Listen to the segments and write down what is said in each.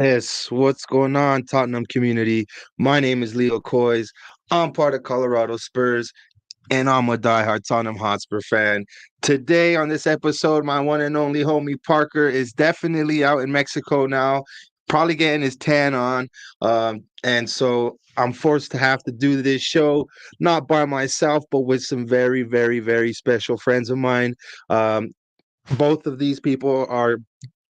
Yes, what's going on, Tottenham community? My name is Leo COYS. I'm part of Colorado Spurs, and I'm a diehard Tottenham Hotspur fan. Today on this episode, my one and only homie Parker is definitely out in Mexico now, probably getting his tan on. And so I'm forced to have to do this show not by myself, but with some very, very, very special friends of mine. Um, both of these people are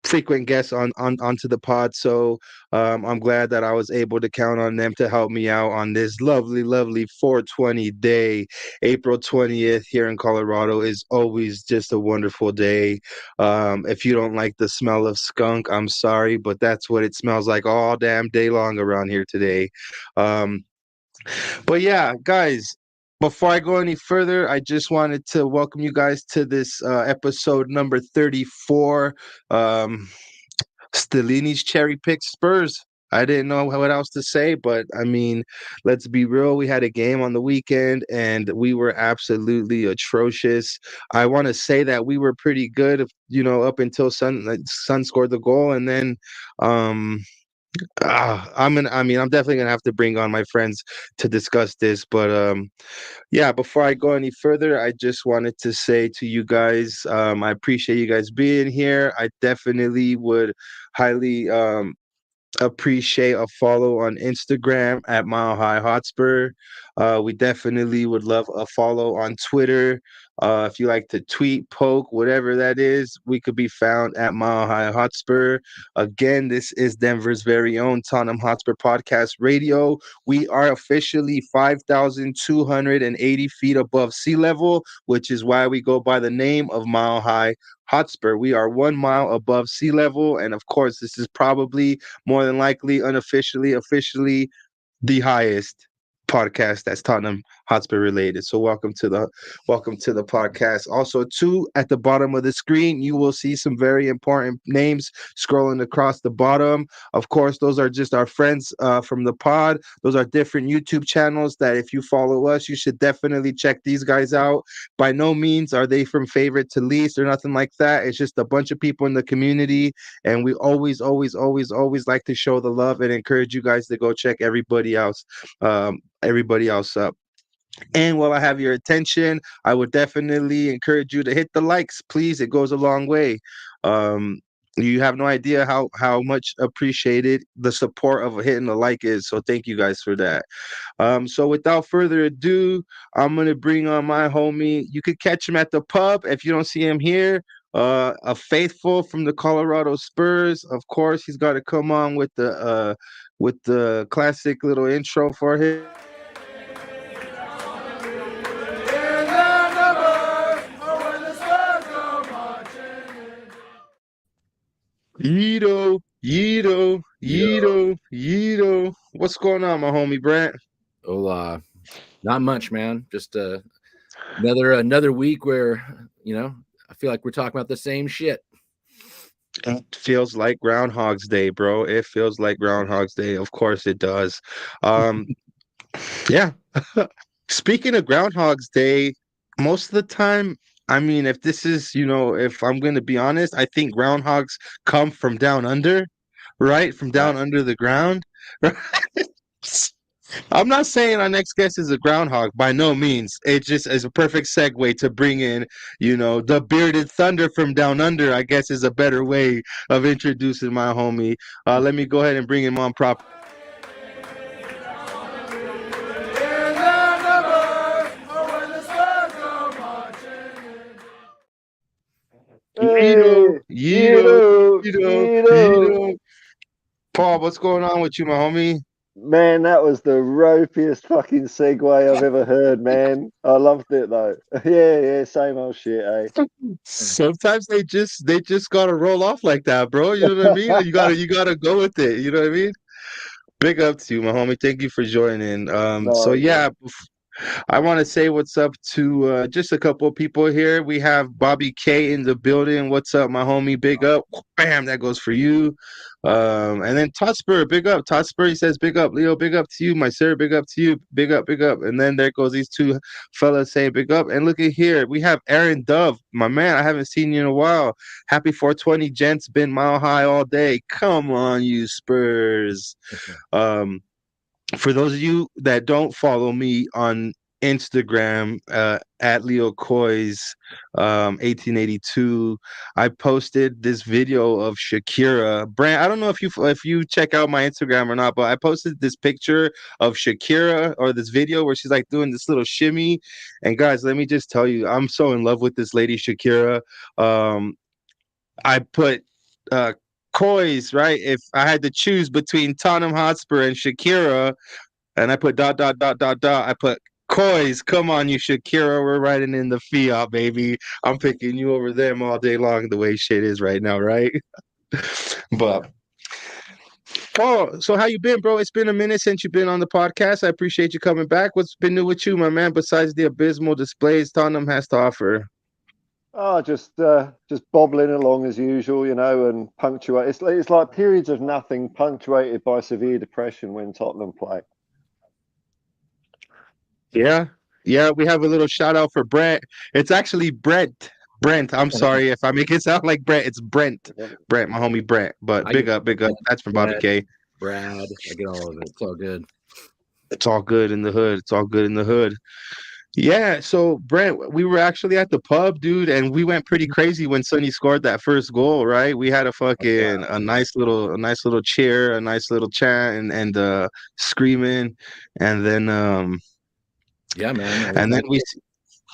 frequent guests on onto the pod, so I'm glad that I was able to count on them to help me out on this lovely 420 day. April 20th here in Colorado is always just a wonderful day. If you don't like the smell of skunk, I'm sorry, but that's what it smells like all damn day long around here today. um, but yeah, guys, before I go any further, I just wanted to welcome you guys to this episode number 34. Um, Stellini's cherry picked Spurs. I didn't know what else to say, but I mean, let's be real. We had a game on the weekend and we were absolutely atrocious. I want to say that we were pretty good, up until Sun scored the goal, and then um I'm definitely gonna have to bring on my friends to discuss this, but yeah, before I go any further, I just wanted to say to you guys, I appreciate you guys being here. I definitely would highly appreciate a follow on Instagram at MileHIgh Hotspur. We definitely would love a follow on Twitter. If you like to tweet, poke, whatever that is, we could be found at MileHIgh Hotspur. Again, this is Denver's very own Tottenham Hotspur Podcast Radio. We are officially 5,280 feet above sea level, which is why we go by the name of MileHIgh Hotspur. We are 1 mile above sea level, and of course, this is probably more than likely, unofficially, officially, the highest podcast that's Tottenham Hotspur related. So welcome to the podcast. Also, too, at the bottom of the screen, you will see some very important names scrolling across the bottom. Of course, those are just our friends from the pod. Those are different YouTube channels that if you follow us, you should definitely check these guys out. By no means are they from favorite to least or nothing like that. It's just a bunch of people in the community, and we always like to show the love and encourage you guys to go check everybody else up. And while I have your attention, I would definitely encourage you to hit the likes, please. It goes a long way. Um, you have no idea how much appreciated the support of hitting the like is. So thank you guys for that. So without further ado, I'm gonna bring on my homie. You could catch him at the pub if you don't see him here. A faithful from the Colorado Spurs. Of course, he's got to come on with the classic little intro for him. Yeedo. What's going on, my homie Brent? Hola. Not much, man. Just another week where I feel like we're talking about the same shit. It feels like Groundhog's Day, bro. It feels like Groundhog's Day. Of course it does. Yeah. Speaking of Groundhog's Day, most of the time, I mean, if I'm going to be honest, I think groundhogs come from down under, right? From down under the ground. I'm not saying our next guest is a groundhog, by no means. It just is a perfect segue to bring in, the bearded thunder from down under, I guess is a better way of introducing my homie. Let me go ahead and bring him on proper. Yeedo. Paul, what's going on with you, my homie? Man, that was the ropiest fucking segue I've ever heard, man. I loved it though. Yeah, same old shit, eh? Sometimes they just gotta roll off like that, bro. You know what I mean? You gotta go with it. You know what I mean? Big up to you, my homie. Thank you for joining. No, So yeah, I want to say what's up to just a couple of people here. We have Bobby K in the building. What's up, my homie? Big up. Bam, that goes for you. And then Hotspur, big up. Hotspur, he says, big up. Leo, big up to you. My sir, big up to you. Big up, big up. And then there goes these two fellas saying big up. And look at here. We have Aaron Dove. My man, I haven't seen you in a while. Happy 420, gents. Been mile high all day. Come on, you Spurs. For those of you that don't follow me on Instagram, at Leo COYS 1882, I posted this video of Shakira. Brent, I don't know if you check out my Instagram or not, but I posted this picture of Shakira, or this video where she's like doing this little shimmy. And guys, let me just tell you, I'm so in love with this lady Shakira. I put COYS, right? If I had to choose between Tottenham Hotspur and Shakira, and I put ... I put COYS. Come on, you Shakira. We're riding in the Fiat, baby. I'm picking you over them all day long, the way shit is right now, right? But Paul, so how you been, bro? It's been a minute since you've been on the podcast. I appreciate you coming back. What's been new with you, my man, besides the abysmal displays Tottenham has to offer? Oh, just bobbling along as usual, and punctuate. It's like periods of nothing punctuated by severe depression when Tottenham play. Yeah, we have a little shout out for Brent. It's actually Brent. I'm sorry if I make it sound like Brent. It's Brent, my homie Brent. But big up. That's from Bobby K. Brad, I get all of it. It's all good. It's all good in the hood. Yeah, so Brent, we were actually at the pub, dude, and we went pretty crazy when Sonny scored that first goal, right? We had a nice little cheer, a nice little chant, and screaming, and then yeah, man. And then it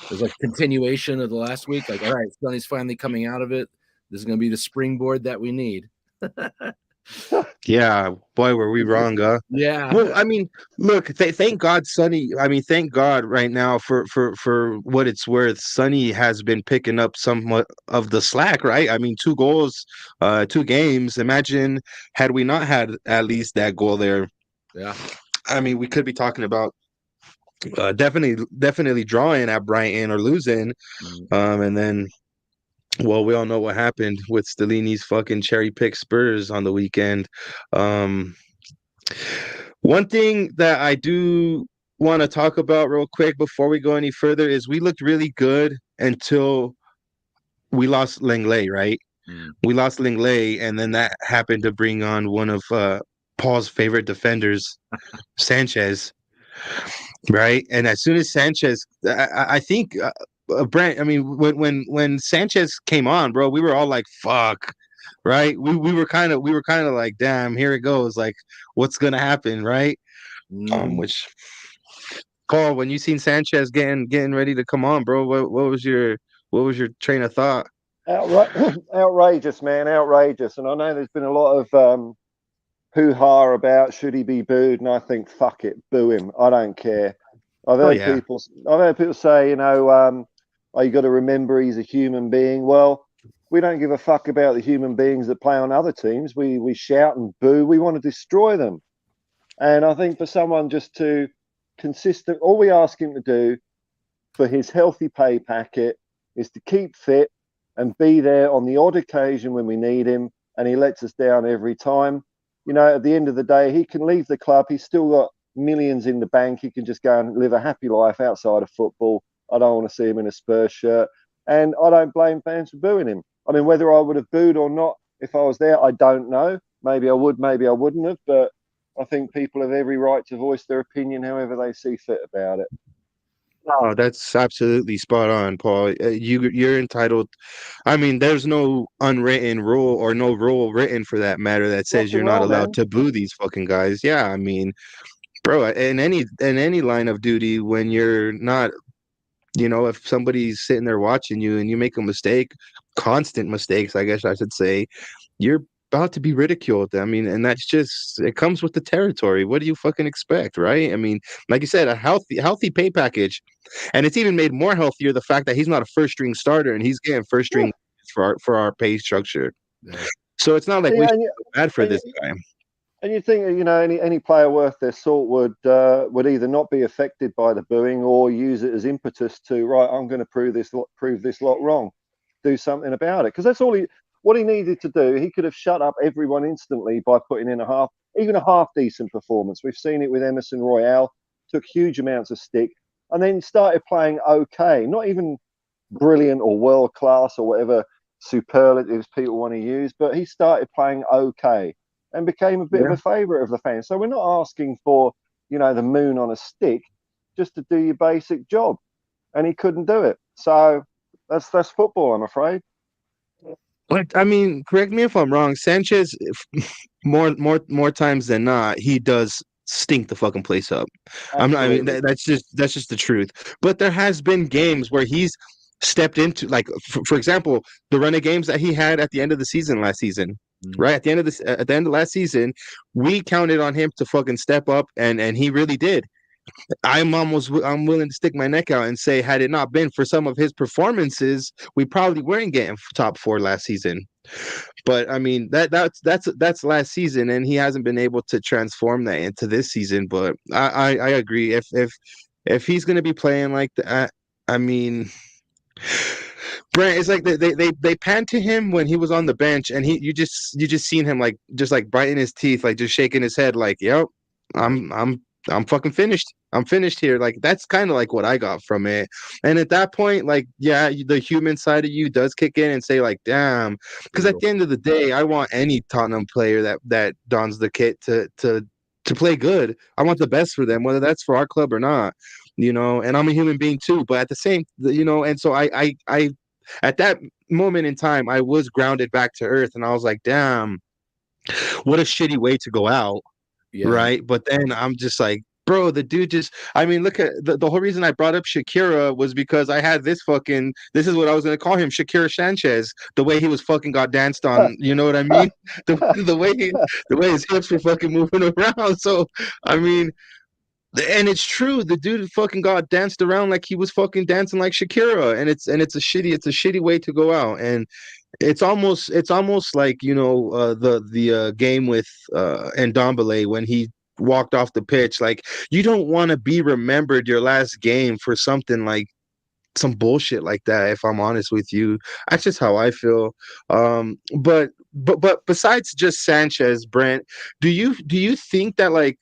was like continuation of the last week. Like, all right, Sonny's finally coming out of it. This is going to be the springboard that we need. Yeah, boy, were we wrong, huh? Yeah. Well, I mean, look, thank God, Sonny. I mean, thank God right now for what it's worth. Sonny has been picking up somewhat of the slack, right? I mean, 2 goals, 2 games. Imagine had we not had at least that goal there. Yeah. I mean, we could be talking about definitely drawing at Brighton or losing, and then. Well, we all know what happened with Stellini's fucking cherry pick Spurs on the weekend. One thing that I do want to talk about real quick before we go any further is we looked really good until we lost Lenglet, right? We lost Lenglet, and then that happened to bring on one of Paul's favorite defenders, Sanchez, right? And as soon as Sanchez, I think... Brent, I mean, when Sanchez came on, bro, we were all like, "Fuck," right? We were kind of like, "Damn, here it goes." Like, what's gonna happen, right? Which, Paul, when you seen Sanchez getting ready to come on, bro, what was your train of thought? Outrageous, man, outrageous. And I know there's been a lot of hoo-ha about should he be booed, and I think, fuck it, boo him. I don't care. I've heard people say, oh, you got to remember he's a human being. Well, we don't give a fuck about the human beings that play on other teams. We shout and boo. We want to destroy them. And I think for someone just to all we ask him to do for his healthy pay packet is to keep fit and be there on the odd occasion when we need him. And he lets us down every time. At the end of the day, he can leave the club. He's still got millions in the bank. He can just go and live a happy life outside of football. I don't want to see him in a Spurs shirt, and I don't blame fans for booing him. I mean, whether I would have booed or not if I was there, I don't know. Maybe I would, maybe I wouldn't have, but I think people have every right to voice their opinion however they see fit about it. Oh, that's absolutely spot on, Paul. You're entitled. I mean, there's no unwritten rule or no rule written for that matter that says you're not allowed to boo these fucking guys. Yeah, I mean, bro, in any line of duty, when you're not, if somebody's sitting there watching you and you make a mistake, constant mistakes, I guess I should say, you're about to be ridiculed. I mean, and that's just, it comes with the territory. What do you fucking expect, right? I mean, like you said, a healthy pay package, and it's even made more healthier the fact that he's not a first string starter and he's getting first string for our pay structure. Yeah. So it's not like we feel bad for this guy. And you think, you know, any player worth their salt would either not be affected by the booing or use it as impetus to, right, I'm going to prove this lot wrong, do something about it. Because that's what he needed to do. He could have shut up everyone instantly by putting in even a half decent performance. We've seen it with Emerson Royale, took huge amounts of stick, and then started playing okay, not even brilliant or world class or whatever superlatives people want to use, but he started playing okay and became a bit of a favourite of the fans. So we're not asking for, you know, the moon on a stick, just to do your basic job, and he couldn't do it. So that's football, I'm afraid. But I mean, correct me if I'm wrong. Sanchez, more times than not, he does stink the fucking place up. I mean, that's just the truth. But there has been games where he's stepped into, like, for example, the run of games that he had at the end of the season last season. Right at the end of last season, we counted on him to fucking step up, and he really did. I'm willing to stick my neck out and say, had it not been for some of his performances, we probably weren't getting top 4 last season. But I mean, that's last season, and he hasn't been able to transform that into this season. But I agree. If he's gonna be playing like that, I mean, Brent, it's like they panned to him when he was on the bench, and you just seen him like biting his teeth, like just shaking his head, like, yep, I'm fucking finished. I'm finished here. Like, that's kind of like what I got from it. And at that point, like, yeah, the human side of you does kick in and say, like, damn, because at the end of the day, I want any Tottenham player that dons the kit to play good. I want the best for them, whether that's for our club or not. You know, and I'm a human being too. But at the same, you know, and so I at that moment in time, I was grounded back to earth, and I was like, damn, what a shitty way to go out. Yeah. Right. But then I'm just like, bro, the dude just, I mean, look at the whole reason I brought up Shakira was because I had this is what I was going to call him, Shakira Sanchez, the way he was fucking got danced on. You know what I mean? The way his hips were fucking moving around. So, I mean, and it's true, the dude fucking got danced around like he was fucking dancing like Shakira, and it's a shitty way to go out. And it's almost like, you know, the game with Ndombele when he walked off the pitch. Like, you don't want to be remembered your last game for something like some bullshit like that, if I'm honest with you. That's just how I feel. But besides just Sanchez, Brent, do you think that, like,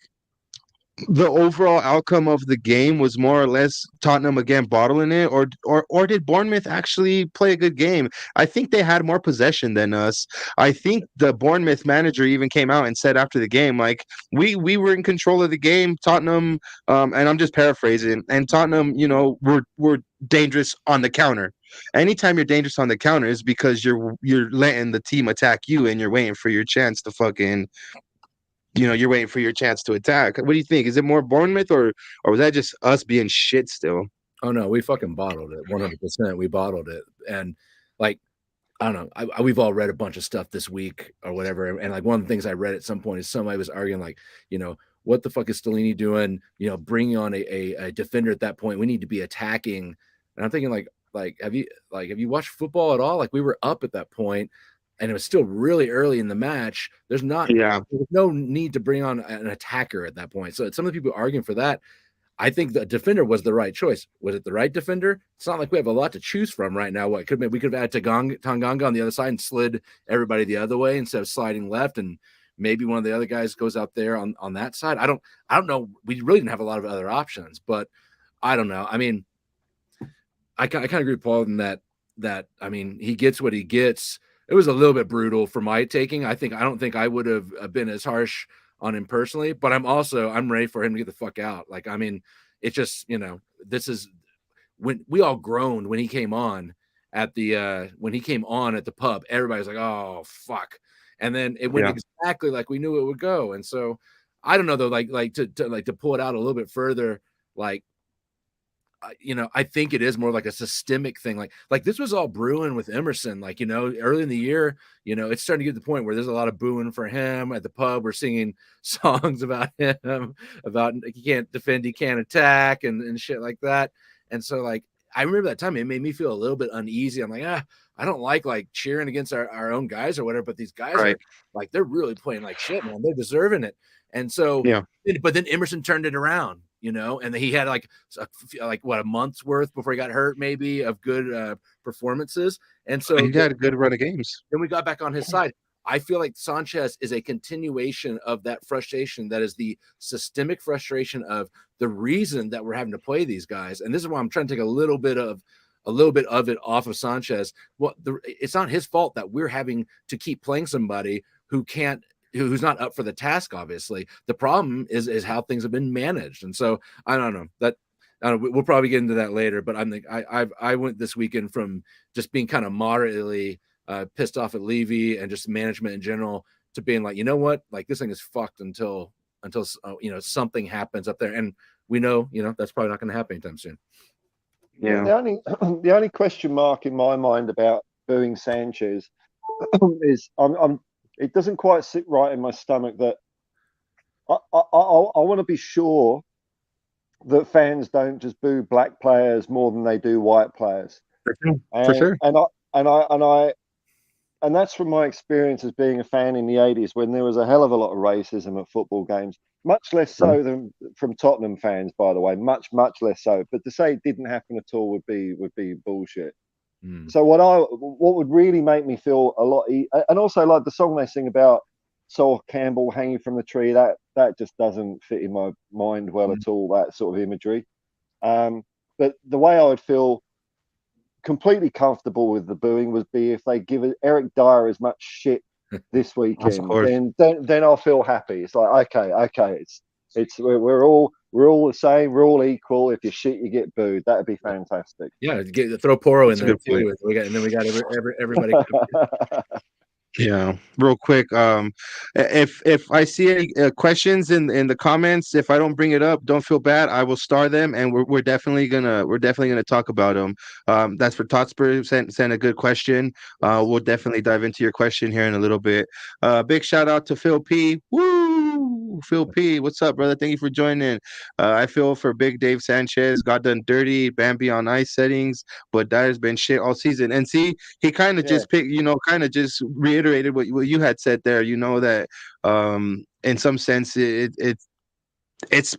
the overall outcome of the game was more or less Tottenham again bottling it, or did Bournemouth actually play a good game? I think they had more possession than us. I think the Bournemouth manager even came out and said after the game, like, we were in control of the game. Tottenham, and I'm just paraphrasing, and Tottenham, you know, were dangerous on the counter. Anytime you're dangerous on the counter is because you're letting the team attack you, and you're waiting for your chance to fucking, you know, you're waiting for your chance to attack. What do you think? Is it more Bournemouth, or was that just us being shit still? Oh no, we fucking bottled it. 100%. We bottled it. And, like, I don't know. We've all read a bunch of stuff this week or whatever. And, like, one of the things I read at some point is somebody was arguing, like, you know, what the fuck is Stellini doing? You know, bringing on a defender at that point. We need to be attacking. And I'm thinking, like, have you watched football at all? Like, we were up at that point, and it was still really early in the match. There's no need to bring on an attacker at that point. So some of the people arguing for that, I think the defender was the right choice. Was it the right defender? It's not like we have a lot to choose from right now. What we could have had Tanganga on the other side and slid everybody the other way instead of sliding left, and maybe one of the other guys goes out there on that side. I don't know. We really didn't have a lot of other options, but I don't know. I mean, I kind of agree with Paul in that I mean, he gets what he gets. It was a little bit brutal for my taking. I don't think I would have been as harsh on him personally, but I'm ready for him to get the fuck out. Like, I mean, it's just, you know, this is when we all groaned when he came on at the pub. Everybody's like, oh fuck. And then it went exactly like we knew it would go. And so I don't know though, like to pull it out a little bit further, like, you know, I think it is more like a systemic thing. Like this was all brewing with Emerson. Like, you know, early in the year, you know, it's starting to get to the point where there's a lot of booing for him at the pub. We're singing songs about him, about he can't defend, he can't attack, and shit like that. And so, like, I remember that time it made me feel a little bit uneasy. I'm like, I don't like cheering against our own guys or whatever, but these guys are like, they're really playing like shit, man. They're deserving it. And so, but then Emerson turned it around, and he had a month's worth before he got hurt, maybe, of good performances. And so he had a good run of games. Then we got back on his side. I feel like Sanchez is a continuation of that frustration that is the systemic frustration of the reason that we're having to play these guys. And this is why I'm trying to take a little bit of it off of Sanchez. Well, it's not his fault that we're having to keep playing somebody who's not up for the task. Obviously, the problem is how things have been managed. And so I don't know. We'll probably get into that later. But I went this weekend from just being kind of moderately pissed off at Levy and just management in general to being like, you know what, like this thing is fucked until something happens up there, and we know that's probably not going to happen anytime soon. Yeah. The only question mark in my mind about booing Sanchez is it doesn't quite sit right in my stomach that I want to be sure that fans don't just boo black players more than they do white players. For sure. And that's from my experience as being a fan in the 80s when there was a hell of a lot of racism at football games, much less so than from Tottenham fans, by the way, much less so. But to say it didn't happen at all would be bullshit. So what would really make me feel a lot, and also like the song they sing about Sol Campbell hanging from the tree, that just doesn't fit in my mind well at all, that sort of imagery. But the way I would feel completely comfortable with the booing would be if they give Eric Dyer as much shit this weekend, then I'll feel happy. It's like okay, it's we're all the same, we're all equal. If you shit, you get booed. That'd be fantastic. Yeah, throw Poro in there too. We got everybody. Yeah, real quick. If I see any questions in the comments, if I don't bring it up, don't feel bad. I will star them, and we're definitely gonna talk about them. That's for Hotspur. Sent a good question. We'll definitely dive into your question here in a little bit. Big shout out to Phil P. Woo, Phil P. What's up, brother? Thank you for joining. I feel for Big Dave Sanchez. Got done dirty. Bambi on ice settings, but Dyer's been shit all season. And see, he kind of just picked, just reiterated what you had said there, that in some sense it's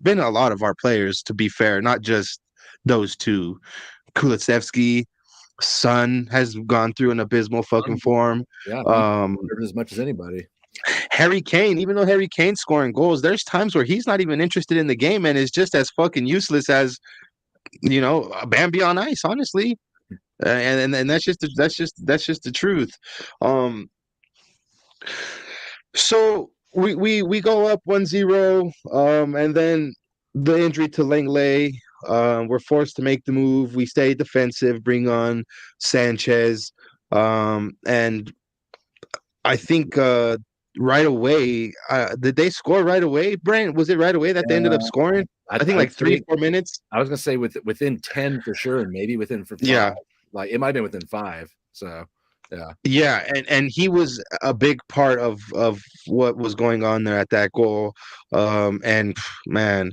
been a lot of our players, to be fair, not just those two. Kulusevski, Son has gone through an abysmal fucking form. As much as anybody. Harry Kane, even though Harry Kane's scoring goals, there's times where he's not even interested in the game and is just as fucking useless as Bambi on ice, honestly. And that's just the truth. So we go up 1-0, and then the injury to Langley, we're forced to make the move. We stay defensive, bring on Sanchez, and I think right away, did they score right away, Brent? Was it right away that they ended up scoring? I think like 3-4 minutes. I was gonna say within 10 for sure, and maybe within 5. Yeah, like it might have been within 5. So and he was a big part of what was going on there at that goal, and man,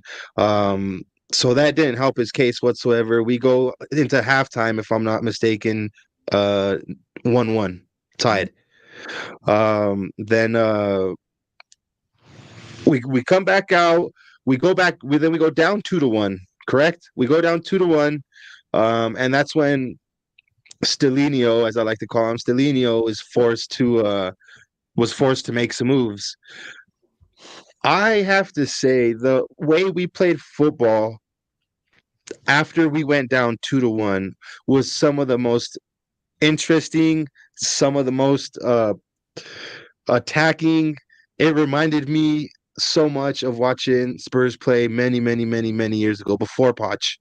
so that didn't help his case whatsoever. We go into halftime, if I'm not mistaken, 1-1 tied. Then we come back out, we go back, then we go down 2-1, correct? We go down 2-1, and that's when Stellini, as I like to call him, Stellini was forced to make some moves. I have to say, the way we played football after we went down 2-1 was some of the most interesting, some of the most attacking. It reminded me so much of watching Spurs play many years ago, before Poch.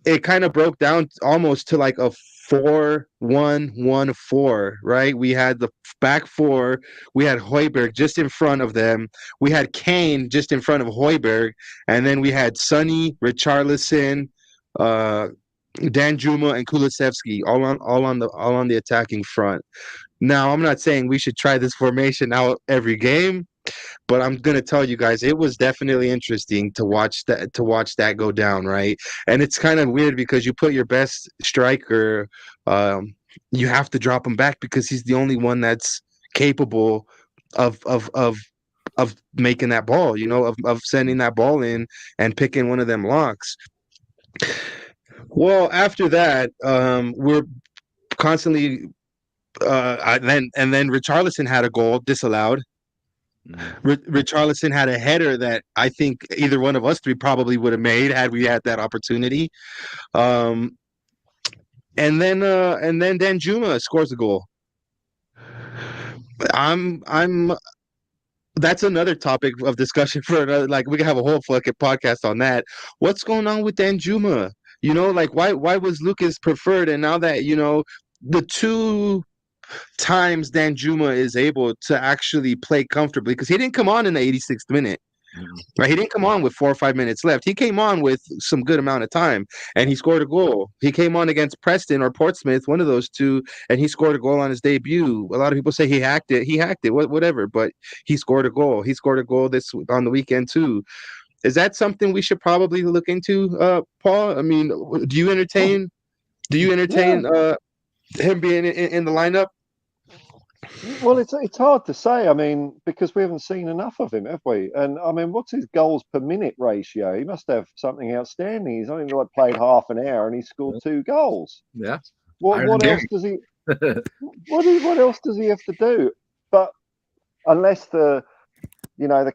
It kind of broke down almost to like a 4-1-1-4, right? We had the back four. We had Højbjerg just in front of them. We had Kane just in front of Højbjerg, and then we had Sonny, Richarlison, Danjuma, and Kulusevski all on the attacking front. Now, I'm not saying we should try this formation out every game, But I'm gonna tell you guys, it was definitely interesting to watch that go down, right? And it's kind of weird because you put your best striker, you have to drop him back because he's the only one that's capable of making that ball, you know, of sending that ball in and picking one of them locks. Well, after that, we're constantly then Richarlison had a goal disallowed. Richarlison had a header that I think either one of us three probably would have made had we had that opportunity. And then Danjuma scores a goal. That's another topic of discussion for another. Like, we can have a whole fucking podcast on that. What's going on with Danjuma? You know, like, why was Lucas preferred? And now that, you know, the two times Danjuma is able to actually play comfortably, because he didn't come on in the 86th minute, right? He didn't come on with 4 or 5 minutes left. He came on with some good amount of time, and he scored a goal. He came on against Preston or Portsmouth, one of those two, and he scored a goal on his debut. A lot of people say he hacked it. He hacked it, whatever, but he scored a goal. He scored a goal on the weekend too. Is that something we should probably look into, Paul? I mean, do you entertain him being in the lineup? Well, it's hard to say. I mean, because we haven't seen enough of him, have we? And I mean, what's his goals per minute ratio? He must have something outstanding. He's only like played half an hour and he scored 2 goals. Yeah. What else does he? what else does he have to do? But unless the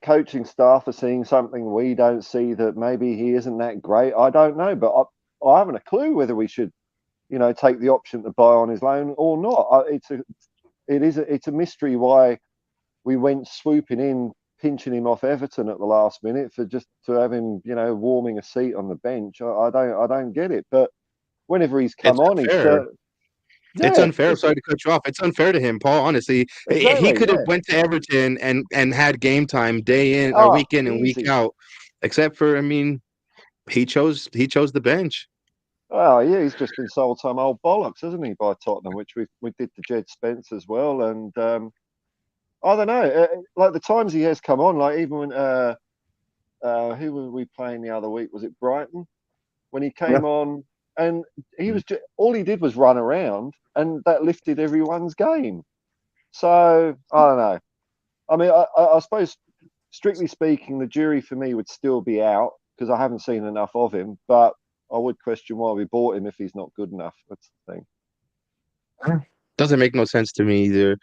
coaching staff are seeing something we don't see, that maybe he isn't that great, I don't know. But I haven't a clue whether we should, take the option to buy on his loan or not. It's a mystery why we went swooping in, pinching him off Everton at the last minute for just to have him, warming a seat on the bench. I don't get it. But whenever he's come on, it's unfair. Sorry to cut you off. It's unfair to him, Paul. Honestly, exactly, he could have went to Everton and had game time day in or week in and week out. Except for, I mean, he chose the bench. Oh yeah, he's just been sold some old bollocks, hasn't he, by Tottenham, which we did to Jed Spence as well. And I don't know, like the times he has come on, like even when who were we playing the other week? Was it Brighton? When he came on, and he was all he did was run around, and that lifted everyone's game. So I don't know. I mean, I suppose strictly speaking, the jury for me would still be out because I haven't seen enough of him, but I would question why we bought him if he's not good enough. That's the thing. Doesn't make no sense to me either.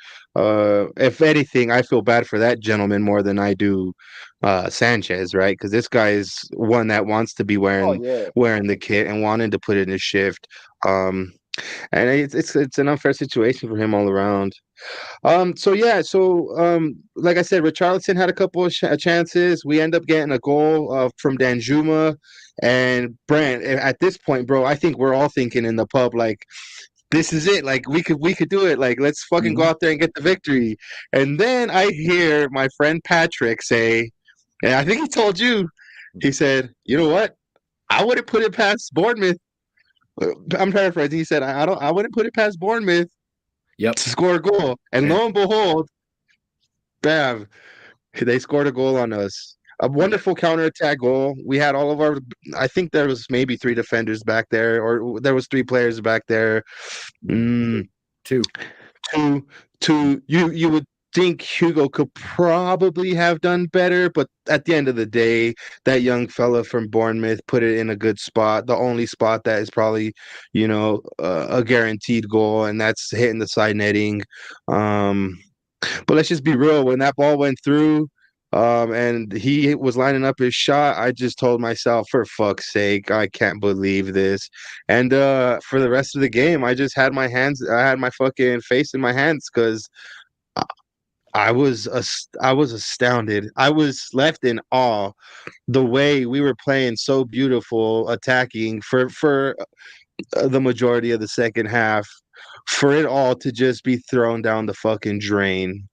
If anything, I feel bad for that gentleman more than I do Sanchez, right? Because this guy is one that wants to be wearing the kit and wanting to put in his shift. And it's an unfair situation for him all around. So like I said, Richarlison had a couple of chances. We end up getting a goal from Danjuma. And Brent, at this point, bro, I think we're all thinking in the pub, like, this is it. Like, we could do it. Like, let's fucking go out there and get the victory. And then I hear my friend Patrick say, and I think he told you, he said, you know what? I wouldn't put it past Bournemouth. I'm paraphrasing. He said, I wouldn't put it past Bournemouth to score a goal. And lo and behold, bam, they scored a goal on us. A wonderful counterattack goal. We had all of our, I think there was maybe 3 defenders back there, or there was 3 players back there. Two. You would think Hugo could probably have done better, but at the end of the day, that young fella from Bournemouth put it in a good spot. The only spot that is probably, a guaranteed goal, and that's hitting the side netting. But let's just be real. When that ball went through, and he was lining up his shot, I just told myself, for fuck's sake, I can't believe this. And for the rest of the game, I just had my fucking face in my hands because I was astounded. I was left in awe the way we were playing, so beautiful, attacking for the majority of the second half, for it all to just be thrown down the fucking drain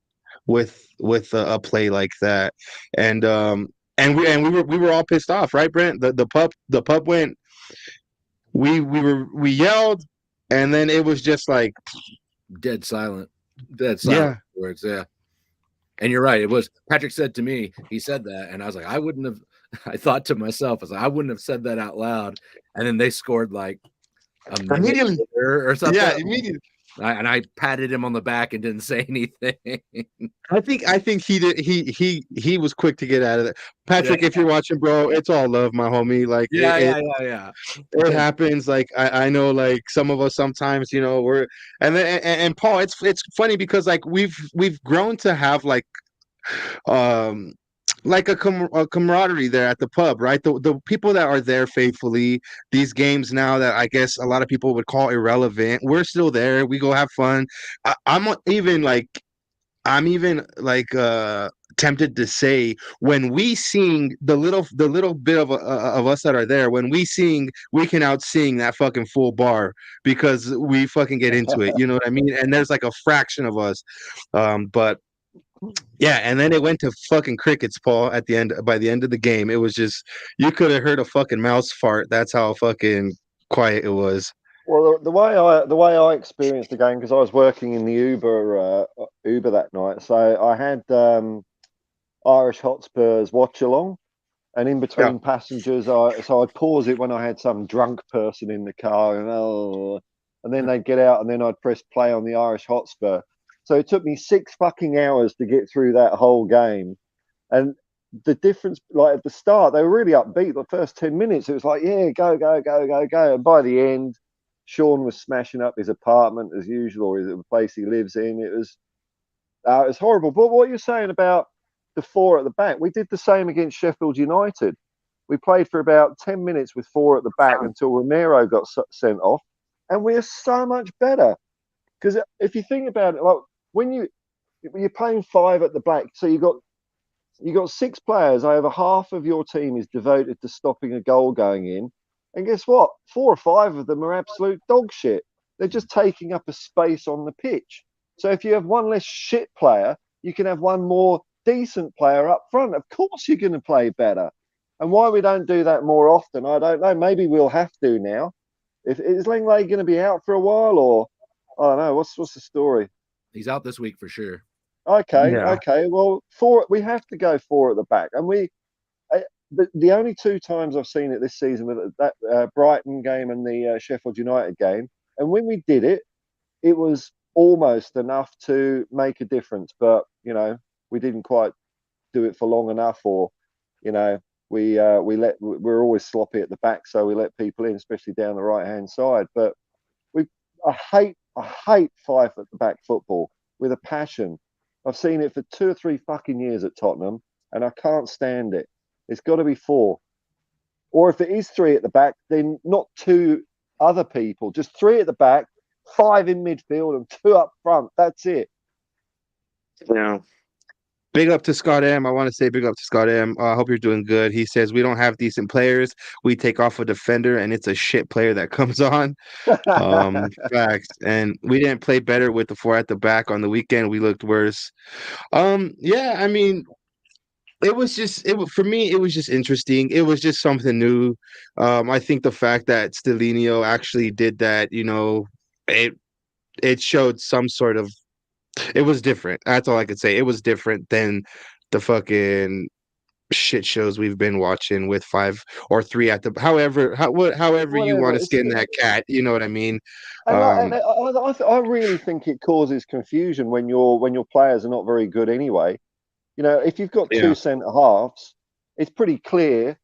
with a play like that. And we were all pissed off, right, Brent? The pub went, we yelled, and then it was just like dead silent words. And you're right. It was Patrick said to me, he said that, and I was like, I thought to myself, I was like, I wouldn't have said that out loud. And then they scored like a minute Immediately or something. Yeah, immediately. And I patted him on the back and didn't say anything. I think he did. He was quick to get out of there. Patrick, if you're watching, bro, it's all love, my homie. Like, yeah. It happens. Like, I know, like, some of us sometimes, we're and Paul. It's funny because like we've grown to have um like a camaraderie there at the pub, right? The people that are there faithfully, these games now that I guess a lot of people would call irrelevant, we're still there. We go have fun. I'm even tempted to say, when we sing, the little bit of us that are there, when we sing, we can out sing that fucking full bar because we fucking get into it. You know what I mean? And there's like a fraction of us, but yeah. And then it went to fucking crickets, Paul. At the end, by the end of the game, it was just, you could have heard a fucking mouse fart. That's how fucking quiet it was. Well, the way I experienced the game, because I was working in the Uber that night, so I had MileHIgh Hotspur's watch along, and in between passengers, so I'd pause it when I had some drunk person in the car, and then they'd get out, and then I'd press play on the MileHIgh Hotspur. So it took me 6 fucking hours to get through that whole game, and the difference, like at the start, they were really upbeat. The first 10 minutes, it was like, yeah, go, and by the end, Sean was smashing up his apartment as usual, or the place he lives in. It was horrible. But what you're saying about the 4 at the back, we did the same against Sheffield United. We played for about 10 minutes with 4 at the back until Romero got sent off, and we're so much better. Because if you think about it, like when you're playing 5 at the back, so you got 6 players. Over half of your team is devoted to stopping a goal going in. And guess what? 4 or 5 of them are absolute dog shit. They're just taking up a space on the pitch. So if you have one less shit player, you can have one more decent player up front. Of course you're going to play better. And why we don't do that more often, I don't know. Maybe we'll have to now. Is Langley going to be out for a while, or I don't know. What's the story? He's out this week for sure. Okay. Well, we have to go 4 at the back, and the only 2 times I've seen it this season, with that Brighton game and the Sheffield United game, and when we did it, it was almost enough to make a difference. But we didn't quite do it for long enough, or we're always sloppy at the back, so we let people in, especially down the right hand side. But I hate 5 at the back football with a passion. I've seen it for 2 or 3 fucking years at Tottenham, and I can't stand it. It's got to be 4. Or if it is 3 at the back, then not 2 other people, just 3 at the back, 5 in midfield, and 2 up front. That's it. Yeah. Big up to Scott M. I want to say big up to Scott M. I hope you're doing good. He says, we don't have decent players. We take off a defender, and it's a shit player that comes on. Facts. And we didn't play better with the 4 at the back on the weekend. We looked worse. Yeah, I mean, for me, it was just interesting. It was just something new. I think the fact that Stellini actually did that, it showed some sort of, it was different. That's all I could say. It was different than the fucking shit shows we've been watching with 5 or 3 at the, however you want to skin that cat. You know what I mean? I really think it causes confusion when your players are not very good anyway. If you've got 2 centre halves, it's pretty clear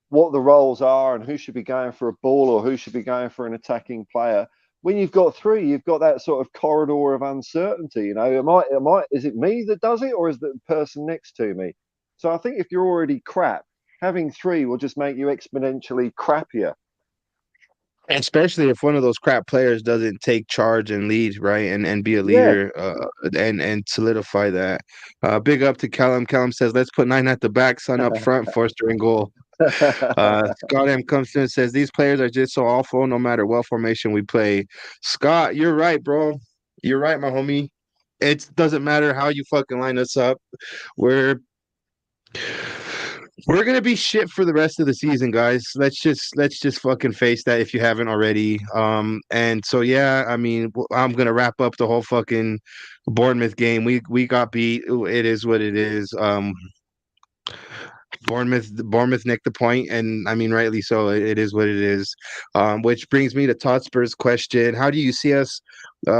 what the roles are and who should be going for a ball or who should be going for an attacking player. When you've got 3, you've got that sort of corridor of uncertainty. Is it me that does it, or is it the person next to me? So I think if you're already crap, having 3 will just make you exponentially crappier. Especially if one of those crap players doesn't take charge and lead, right, and be a leader, and solidify that. Big up to Callum. Callum says, let's put 9 at the back, son up front, Forster in goal. Scott M comes in and says, these players are just so awful no matter what formation we play. Scott, you're right, bro. You're right, my homie. It doesn't matter how you fucking line us up. We're gonna be shit for the rest of the season, guys. Let's just fucking face that if you haven't already. And so yeah, I mean, I'm gonna wrap up the whole fucking Bournemouth game. We got beat. It is what it is. Bournemouth nicked the point, and I mean, rightly so. It is what it is. Which brings me to Todd Spurs' question: how do you see us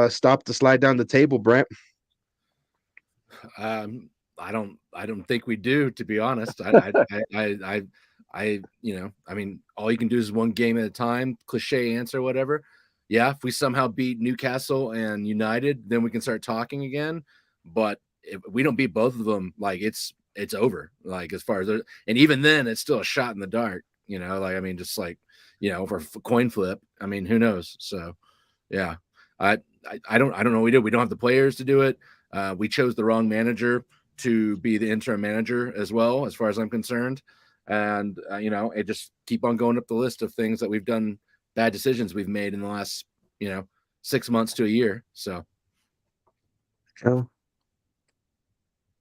stop the slide down the table, Brent? I don't think we do, to be honest. I I mean, all you can do is one game at a time, cliche answer, whatever. Yeah, if we somehow beat Newcastle and United, then we can start talking again. But if we don't beat both of them, like it's over. Like as far as and even then, it's still a shot in the dark. Like I mean, just like for a coin flip. I mean, who knows? So, yeah, I don't know what we do. We don't have the players to do it. We chose the wrong manager to be the interim manager as well, as far as I'm concerned. And, it just keep on going up the list of things that we've done, bad decisions we've made in the last, 6 months to a year. So.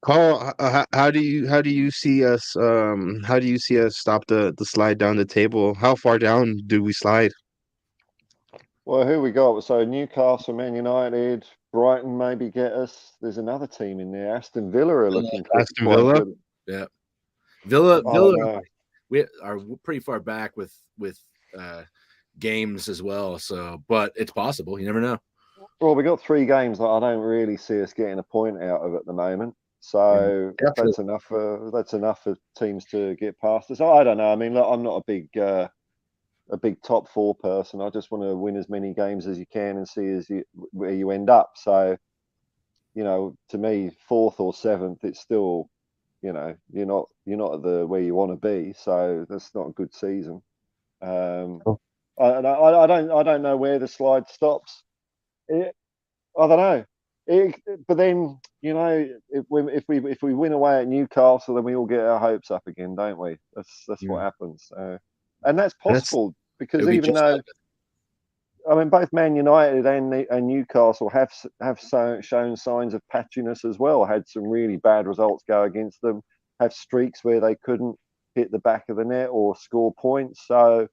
Carl, how do you see us stop the slide down the table? How far down do we slide? Well, who we got? So Newcastle, Man United, Brighton maybe get us. There's another team in there. Aston Villa are looking Aston Villa. Good. Yeah, Villa. We are pretty far back with games as well. So, but it's possible. You never know. Well, we got 3 games that I don't really see us getting a point out of at the moment. So that's enough for teams to get past us. I don't know. I mean, look, I'm not a big top 4 person. I just want to win as many games as you can and see where you end up. So, to me, 4th or 7th, it's still, you're not at where you want to be. So that's not a good season. I don't know where the slide stops. I don't know. But then, if we win away at Newcastle, then we all get our hopes up again, don't we? That's what happens. And that's possible because even though, I mean, both Man United and Newcastle have shown signs of patchiness as well. Had some really bad results go against them. Have streaks where they couldn't hit the back of the net or score points. So,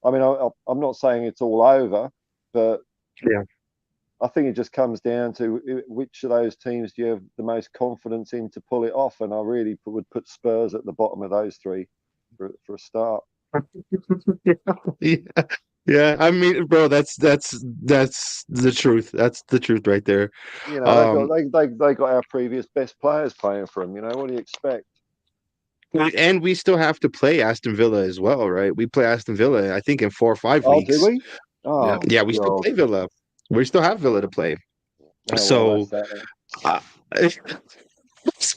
I mean, I'm not saying it's all over, but yeah, I think it just comes down to which of those teams do you have the most confidence in to pull it off. And I really would put Spurs at the bottom of those 3 for a start. Yeah. I mean, bro, that's the truth. That's the truth right there. They got our previous best players playing for them. What do you expect? And we still have to play Aston Villa as well, right? We play Aston Villa, I think, in 4 or 5 weeks. Oh, do we? Oh, yeah, we still play Villa. We still have Villa to play. So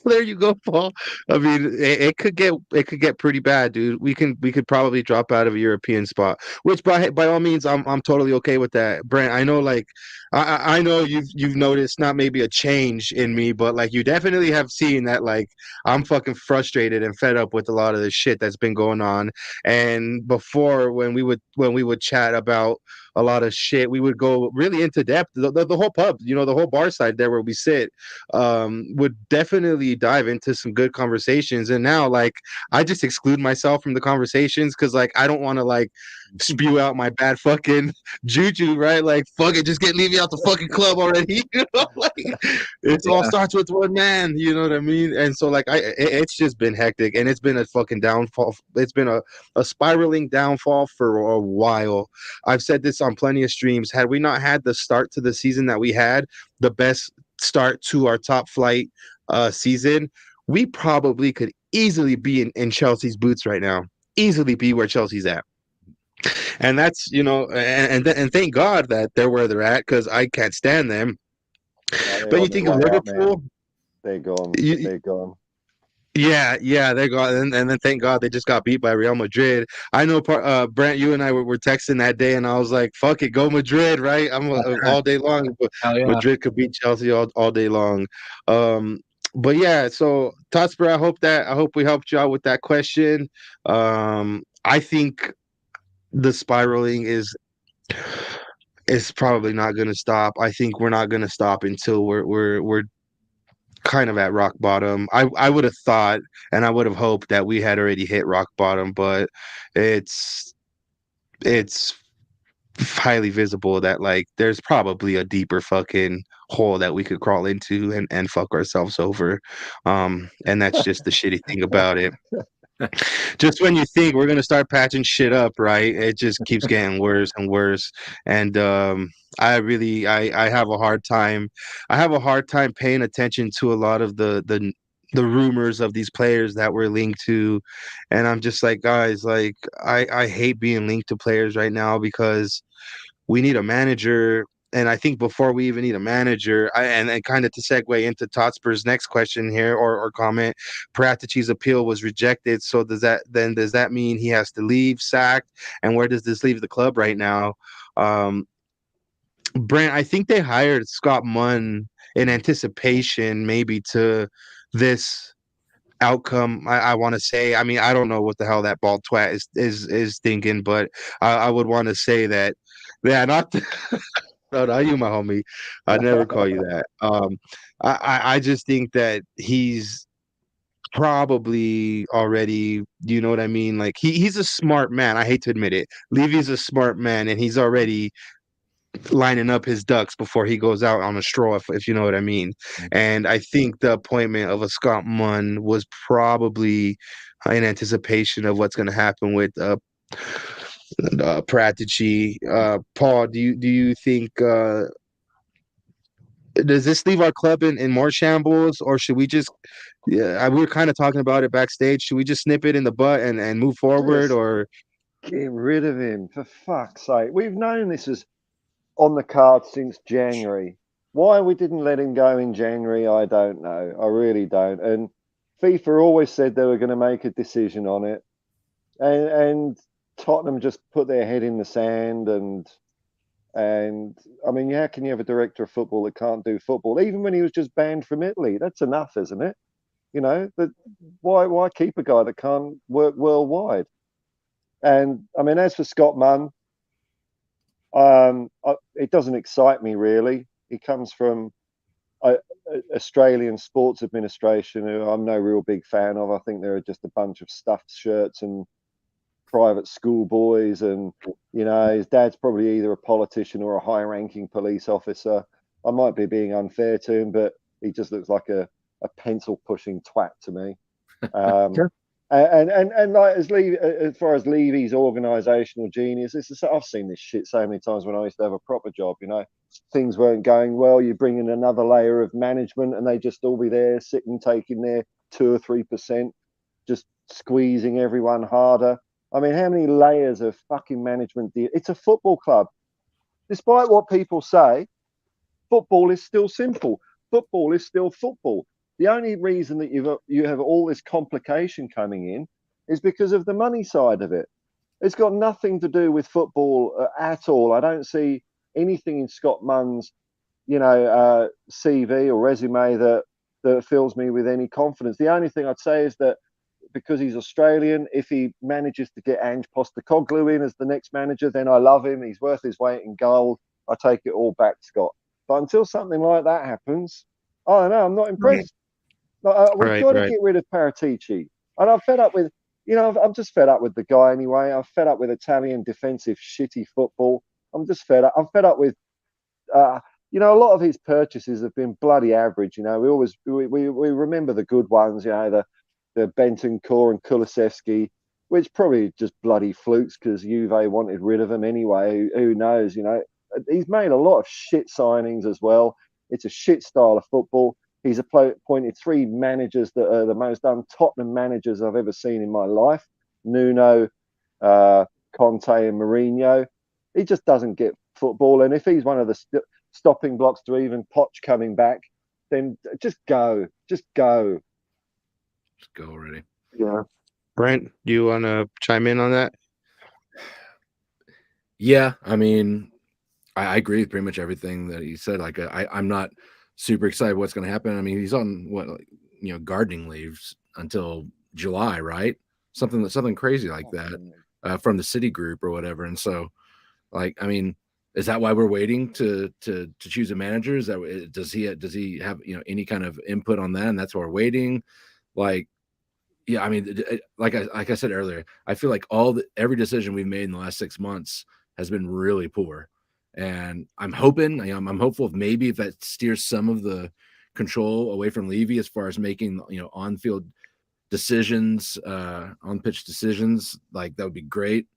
there you go, Paul. I mean, it could get pretty bad, dude. We could probably drop out of a European spot, which by all means, I'm totally okay with that. Brent, I know, like, I know you've noticed not maybe a change in me, but like you definitely have seen that, like, I'm fucking frustrated and fed up with a lot of the shit that's been going on. And before, when we would chat about a lot of shit, we would go really into depth. The whole pub, the whole bar side there where we sit, would definitely dive into some good conversations. And now, like, I just exclude myself from the conversations because, like, I don't want to, like, spew out my bad fucking juju, right? Like, fuck it, just leave me out the fucking club already. Like, it all starts with one man. You know what I mean? And so, like, it's just been hectic, and it's been a fucking downfall. It's been a spiraling downfall for a while. I've said this on plenty of streams. Had we not had the start to the season that we had, the best start to our top flight season, we probably could easily be in Chelsea's boots right now. Easily be where Chelsea's at. And that's, and thank God that they're where they're at, because I can't stand them. But you think of Liverpool, they're gone. They're gone. Yeah, they're gone, and then thank God they just got beat by Real Madrid. I know, Brent, you and I were texting that day, and I was like, "Fuck it, go Madrid!" Right? I'm all day long. But Madrid could beat Chelsea all day long. But yeah, so Hotspur, I hope we helped you out with that question. I think the spiraling is probably not going to stop. I think we're not going to stop until we're kind of at rock bottom. I would have thought, and I would have hoped that we had already hit rock bottom, but it's highly visible that like there's probably a deeper fucking hole that we could crawl into and fuck ourselves over. And that's just the shitty thing about it. Just when you think we're gonna start patching shit up, right? It just keeps getting worse and worse. And I have a hard time. I have a hard time paying attention to a lot of the rumors of these players that we're linked to, and I'm just like, guys, like I hate being linked to players right now because we need a manager. And I think before we even need a manager, and kind of to segue into Totspur's next question here or comment, Paratici's appeal was rejected. So does that mean he has to leave, sacked? And where does this leave the club right now? Brent, I think they hired Scott Munn in anticipation maybe to this outcome. I want to say, I mean, I don't know what the hell that bald twat is thinking, but I would want to say that, yeah, not. No, you my homie. I'd never call you that. I just think that he's probably already, you know what I mean? Like he's a smart man. I hate to admit it. Levy's a smart man, and he's already lining up his ducks before he goes out on a straw, if you know what I mean. And I think the appointment of a Scott Munn was probably in anticipation of what's going to happen with Paratici. Paul, do you think does this leave our club in more shambles, or should we just we were kind of talking about it backstage, should we just nip it in the butt and move forward, or get rid of him, for fuck's sake? We've known this is on the card since January. Why we didn't let him go in January, I don't know. I really don't. And FIFA always said they were going to make a decision on it, and Tottenham just put their head in the sand. And I mean, how can you have a director of football that can't do football? Even when he was just banned from Italy, that's enough, isn't it? You know, that why keep a guy that can't work worldwide? And I mean, as for Scott Munn, it doesn't excite me really. He comes from Australian Sports Administration, who I'm no real big fan of. I think they're just a bunch of stuffed shirts and private school boys, and you know, his dad's probably either a politician or a high-ranking police officer. I might be being unfair to him, but he just looks like a pencil-pushing twat to me. Sure. And like as far as Levy's organisational genius, I've seen this shit so many times when I used to have a proper job. You know, things weren't going well. You bring in another layer of management, and they just all be there, sitting, taking their 2 or 3%, just squeezing everyone harder. I mean, how many layers of fucking management? It's a football club. Despite what people say, football is still simple. Football is still football. The only reason that you have all this complication coming in is because of the money side of it. It's got nothing to do with football at all. I don't see anything in Scott Munn's, CV or resume that fills me with any confidence. The only thing I'd say is that because he's Australian, if he manages to get Ange Postecoglou in as the next manager, then I love him. He's worth his weight in gold. I take it all back, Scott. But until something like that happens, I don't know. I'm not impressed. We've got to get rid of Paratici. And I'm fed up with, I'm just fed up with the guy anyway. I'm fed up with Italian defensive shitty football. I'm just fed up. I'm fed up with, a lot of his purchases have been bloody average. We remember the good ones, the Bentancur and Kulusevski, which probably just bloody flukes because Juve wanted rid of him anyway. Who knows? He's made a lot of shit signings as well. It's a shit style of football. He's appointed 3 managers that are the most un-Tottenham managers I've ever seen in my life. Nuno, Conte and Mourinho. He just doesn't get football. And if he's one of the stopping blocks to even Poch coming back, then just go. Just go. Just go already. Yeah. Brent, do you want to chime in on that? Yeah, I mean, I agree with pretty much everything that he said. Like, I'm not super excited what's going to happen. I mean, he's on gardening leaves until July, right? Something crazy like that from the City Group or whatever. And so, like, I mean, Is that why we're waiting to choose a manager? Is that, does he have, you know, any kind of input on that? And that's why we're waiting. Like, yeah, I mean, like I said earlier, I feel like every decision we've made in the last 6 months has been really poor. And I'm hoping, I'm hopeful if that steers some of the control away from Levy as far as making, you know, on-field decisions, on-pitch decisions, like that would be great.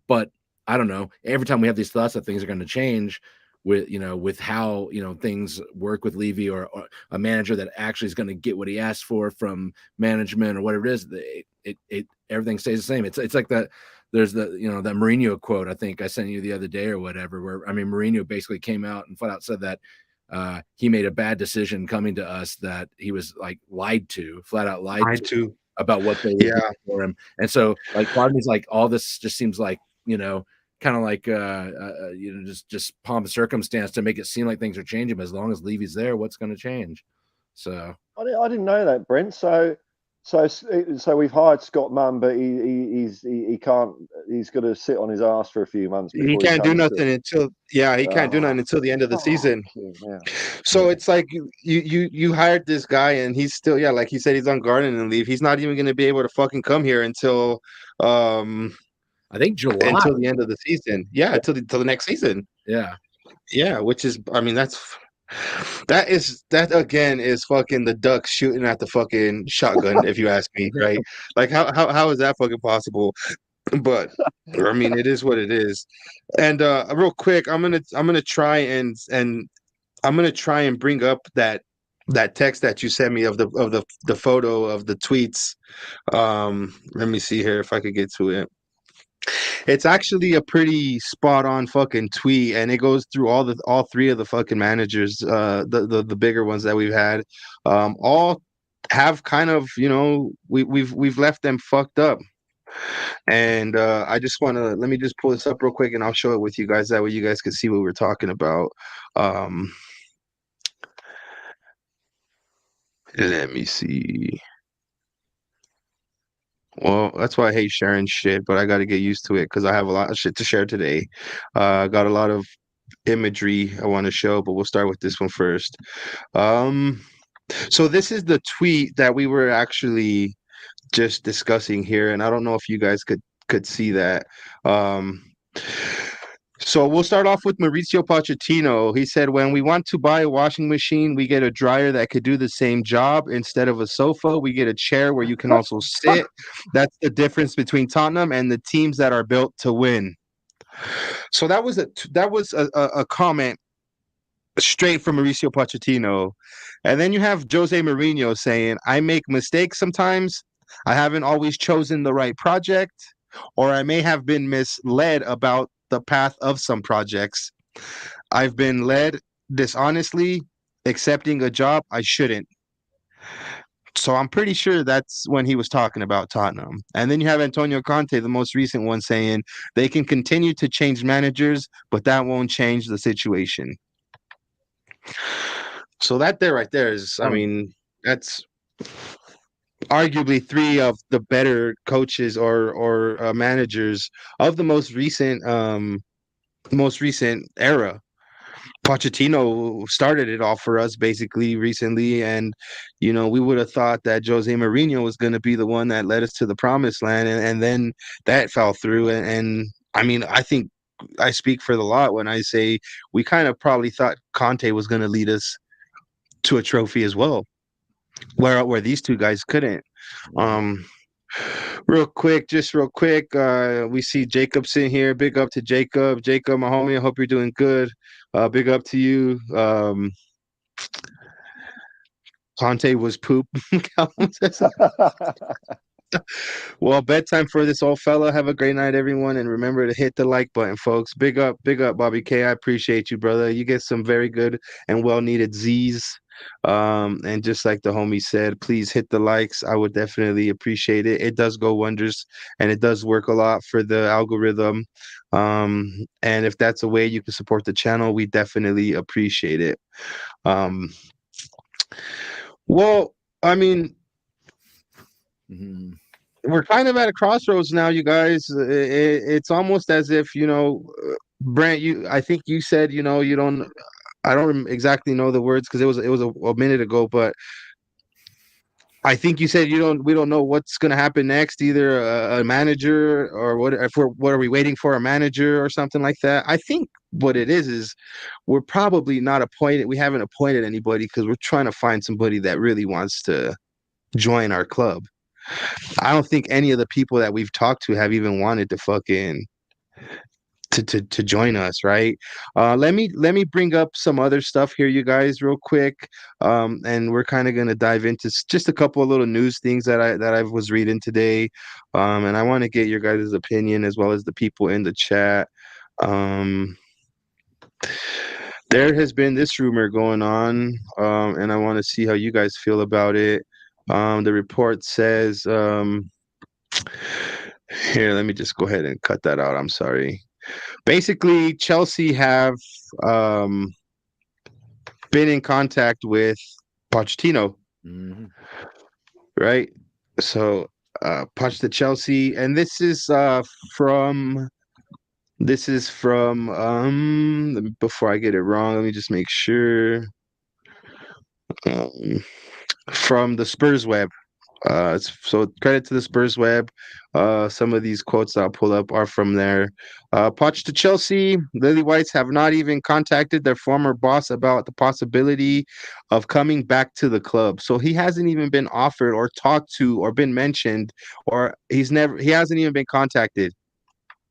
But I don't know. Every time we have these thoughts that things are going to change with how, you know, things work with Levy or a manager that actually is going to get what he asked for from management or whatever it is, everything stays the same. It's like that. There's that Mourinho quote I think I sent you the other day or whatever, where, I mean, Mourinho basically came out and flat out said that he made a bad decision coming to us, that he was like flat out lied to about what they were doing for him. And so, like, part of me's like, all this just seems like, you know, kind of like just pomp and circumstance to make it seem like things are changing. But as long as Levy's there, what's going to change? So I didn't know that, Brent. So we've hired Scott Munn, but he can't. He's got to sit on his ass for a few months. He can't do nothing until he can't do nothing until the end of the season. Yeah. So it's like you hired this guy and he's still like he said, he's on gardening leave. He's not even going to be able to fucking come here until I think July, until the end of the season. Yeah, until the next season. Yeah, which is, I mean, that again is fucking the Ducks shooting at the fucking shotgun, if you ask me, right? Like how is that fucking possible? But I mean, it is what it is. And real quick, I'm gonna try and I'm gonna try and bring up that text that you sent me of the photo of the tweets. Let me see here if I could get to it. It's actually a pretty spot on fucking tweet, and it goes through all three of the fucking managers, the bigger ones that we've had. All have kind of, you know, we've left them fucked up. And I just want to let me just pull this up real quick, and I'll show it with you guys. That way, you guys can see what we're talking about. Let me see. Well, that's why I hate sharing shit, but I got to get used to it because I have a lot of shit to share today. I got a lot of imagery I want to show, but we'll start with this one first. So this is the tweet that we were actually just discussing here, and I don't know if you guys could see that. So we'll start off with Mauricio Pochettino. He said, when we want to buy a washing machine, we get a dryer that could do the same job. Instead of a sofa, we get a chair where you can also sit. That's the difference between Tottenham and the teams that are built to win. So that was a comment straight from Mauricio Pochettino. And then you have Jose Mourinho saying, I make mistakes sometimes. I haven't always chosen the right project, or I may have been misled about the path of some projects. I've been led dishonestly, accepting a job I shouldn't. So I'm pretty sure that's when he was talking about Tottenham. And then you have Antonio Conte, the most recent one, saying they can continue to change managers, but that won't change the situation. So that there right there is, I mean, that's arguably three of the better coaches or managers of the most recent era. Pochettino started it all for us basically recently, and you know, we would have thought that Jose Mourinho was going to be the one that led us to the promised land, and then that fell through. And I mean, I think I speak for the lot when I say we kind of probably thought Conte was going to lead us to a trophy as well, where these two guys couldn't. Real quick, we see Jacob sitting here. Big up to Jacob, my homie. I hope you're doing good. Big up to you. Conte was poop. Well, bedtime for this old fella. Have a great night, everyone, and remember to hit the like button, folks. Big up, Bobby K. I appreciate you, brother. You get some very good and well-needed Z's. And just like the homie said, please hit the likes. I would definitely appreciate it. It does go wonders, and it does work a lot for the algorithm. And if that's a way you can support the channel, we definitely appreciate it. Well, I mean, we're kind of at a crossroads now, you guys. It's almost as if, you know, Brent, I think you said, you don't. I don't exactly know the words because it was a minute ago, but I think you said we don't know what's going to happen next, either a manager or what are we waiting for, a manager or something like that. I think what it is we're probably not appointed. We haven't appointed anybody because we're trying to find somebody that really wants to join our club. I don't think any of the people that we've talked to have even wanted to fucking to join us, right? Let me bring up some other stuff here, you guys, real quick. And we're kind of gonna dive into just a couple of little news things that I was reading today. And I want to get your guys' opinion as well as the people in the chat. There has been this rumor going on, and I want to see how you guys feel about it. The report says, here, let me just go ahead and cut that out. I'm sorry. Basically, Chelsea have been in contact with Pochettino, right? So, Poch to Chelsea, and this is from before I get it wrong, let me just make sure. From the Spurs web. So credit to the Spurs web. Some of these quotes I'll pull up are from there. Poch to Chelsea. Lily Whites have not even contacted their former boss about the possibility of coming back to the club. So he hasn't even been offered or talked to or been mentioned, or he hasn't even been contacted.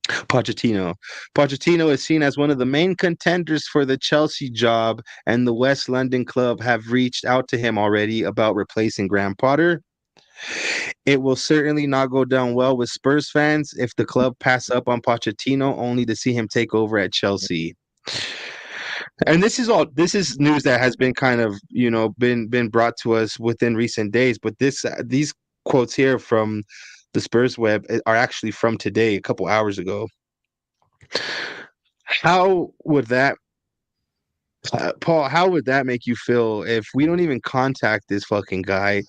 Pochettino. Pochettino is seen as one of the main contenders for the Chelsea job, and the West London club have reached out to him already about replacing Graham Potter. It will certainly not go down well with Spurs fans if the club pass up on Pochettino only to see him take over at Chelsea. And this is news that has been kind of, been brought to us within recent days, but these quotes here from the Spurs web are actually from today, a couple hours ago. How would that, Paul, how would that make you feel if we don't even contact this fucking guy?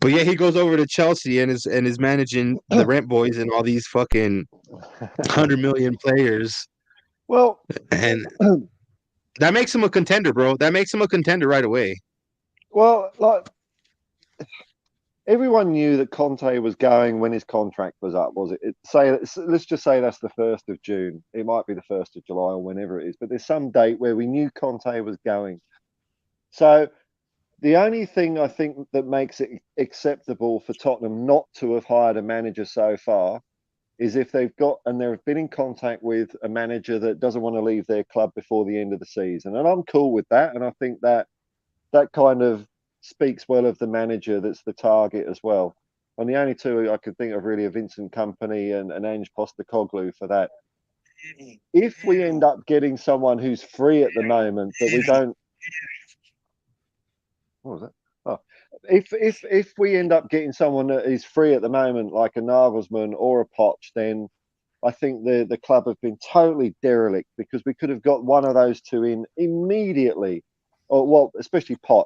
But yeah, he goes over to Chelsea and is managing the Rent Boys and all these fucking 100 million players. Well, and that makes him a contender, bro. That makes him a contender right away. Well, like, everyone knew that Conte was going when his contract was up, was it? Let's just say that's the 1st of June. It might be the 1st of July or whenever it is, but there's some date where we knew Conte was going. So the only thing I think that makes it acceptable for Tottenham not to have hired a manager so far is if they've been in contact with a manager that doesn't want to leave their club before the end of the season. And I'm cool with that. And I think that kind of speaks well of the manager that's the target as well. And the only two I could think of really are Vincent Kompany and Ange Postecoglou for that. If we end up getting someone who's free at the moment, but we don't... What was that? Oh, if we end up getting someone that is free at the moment, like a Nagelsmann or a Poch, then I think the club have been totally derelict, because we could have got one of those two in immediately, or well, especially Poch.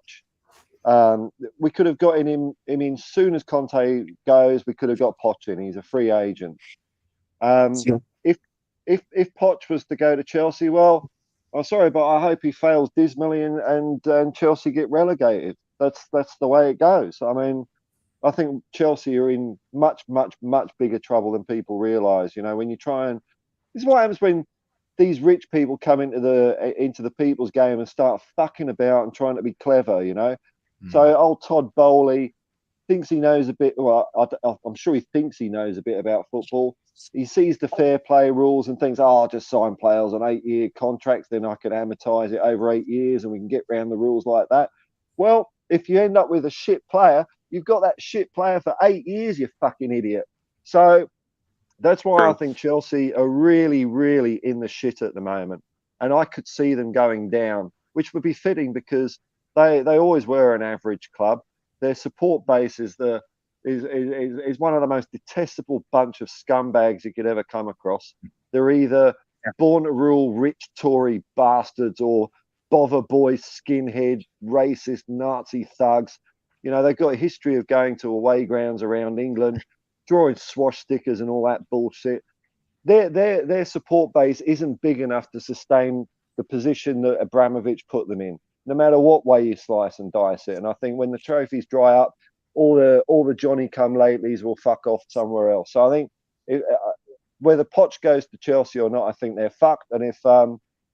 We could have got him in as soon as Conte goes. We could have got Poch in. He's a free agent. If Poch was to go to Chelsea, well, I'm sorry, but I hope he fails dismally and Chelsea get relegated. That's the way it goes. I mean, I think Chelsea are in much, much, much bigger trouble than people realise. When you try and... This is what happens when these rich people come into the people's game and start fucking about and trying to be clever, So old Todd Bowley thinks he knows a bit. Well, I'm sure he thinks he knows a bit about football. He sees the fair play rules and thinks, I'll just sign players on 8-year contracts, then I could amortise it over 8 years and we can get around the rules like that. Well, if you end up with a shit player, you've got that shit player for 8 years, you fucking idiot. So that's why I think Chelsea are really, really in the shit at the moment. And I could see them going down, which would be fitting because they always were an average club. Their support base is one of the most detestable bunch of scumbags you could ever come across. They're either born to rule rich Tory bastards or bother boy skinhead, racist, Nazi thugs. They've got a history of going to away grounds around England, drawing swash stickers and all that bullshit. their support base isn't big enough to sustain the position that Abramovich put them in, no matter what way you slice and dice it. And I think when the trophies dry up, all the Johnny come latelys will fuck off somewhere else. So I think whether Poch goes to Chelsea or not, I think they're fucked. And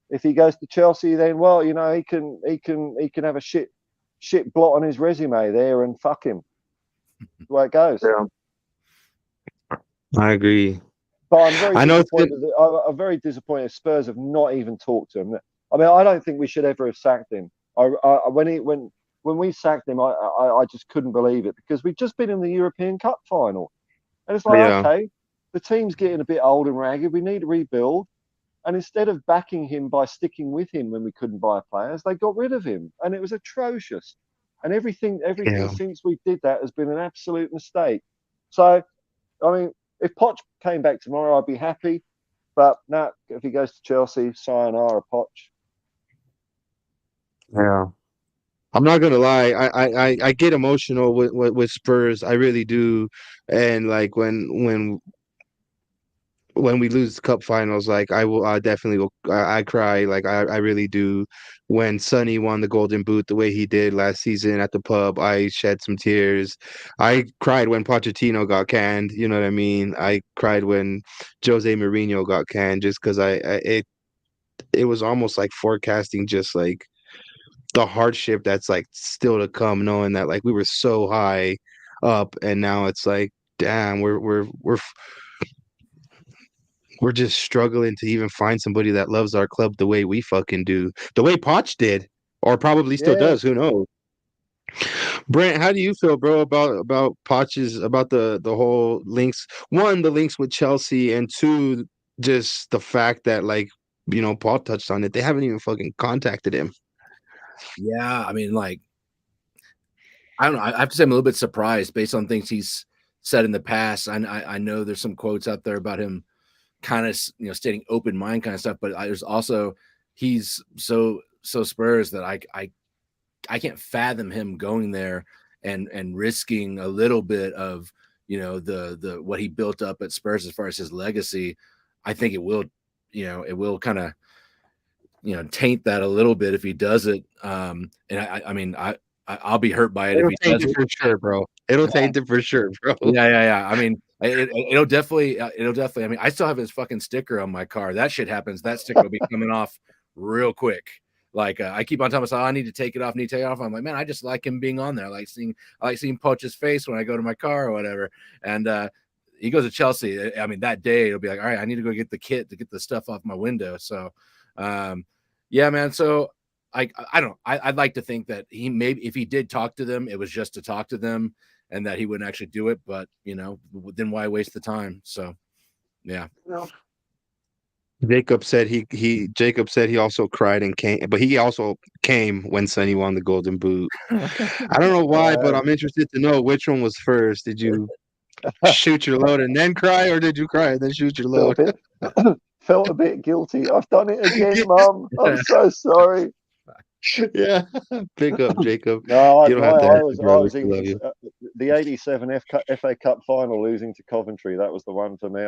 if he goes to Chelsea, then well, you know, he can have a shit blot on his resume there and fuck him. That's the way it goes. Yeah, I agree. But I'm very disappointed. Spurs have not even talked to him. I mean, I don't think we should ever have sacked him. When we sacked him, I just couldn't believe it, because we'd just been in the European Cup final, and it's like, okay, the team's getting a bit old and ragged. We need to rebuild, and instead of backing him by sticking with him when we couldn't buy players, they got rid of him, and it was atrocious. And everything since we did that has been an absolute mistake. So, I mean, if Poch came back tomorrow, I'd be happy. But no, if he goes to Chelsea, sayonara, Poch. Yeah, I'm not gonna lie. I get emotional with Spurs. I really do. And like when we lose the cup finals, like I definitely will. I cry. Like I really do. When Sonny won the Golden Boot the way he did last season at the pub, I shed some tears. I cried when Pochettino got canned. You know what I mean? I cried when Jose Mourinho got canned, just because it was almost like forecasting just like the hardship that's like still to come, knowing that like we were so high up, and now it's like, damn, we're just struggling to even find somebody that loves our club the way we fucking do, the way Poch did, or probably still does. Who knows? Brent, how do you feel, bro, about Poch's, about the whole links? One, the links with Chelsea, and two, just the fact that, like, you know, Paul touched on it, they haven't even fucking contacted him. Yeah, I mean, like, I don't know. I have to say I'm a little bit surprised based on things he's said in the past. I know there's some quotes out there about him kind of, you know, stating open mind kind of stuff, but there's also, he's so Spurs that I can't fathom him going there and risking a little bit of, you know, the what he built up at Spurs as far as his legacy. I think it will kind of, you know, taint that a little bit if he does it. And I mean, I'll be hurt by it if he does it for sure, bro. It'll taint it for sure, bro. Yeah. I mean, it'll definitely. I mean, I still have his fucking sticker on my car. That shit happens. That sticker will be coming off real quick. Like I keep on telling myself, I need to take it off. I'm like, man, I just like him being on there. I like seeing Poch's face when I go to my car or whatever. And he goes to Chelsea. I mean, that day it'll be like, all right, I need to go get the kit to get the stuff off my window. So, yeah, man. So I don't know. I'd like to think that he maybe, if he did talk to them, it was just to talk to them, and that he wouldn't actually do it. But, you know, then why waste the time? So, yeah. Jacob said he also cried and came, but he also came when Sonny won the Golden Boot. I don't know why, but I'm interested to know which one was first. Did you shoot your load and then cry, or did you cry and then shoot your load? Felt a bit guilty. I've done it again, Mum. I'm so sorry. Yeah, pick up, Jacob. No, you don't have to I was in the '87 FA Cup final, losing to Coventry. That was the one for me.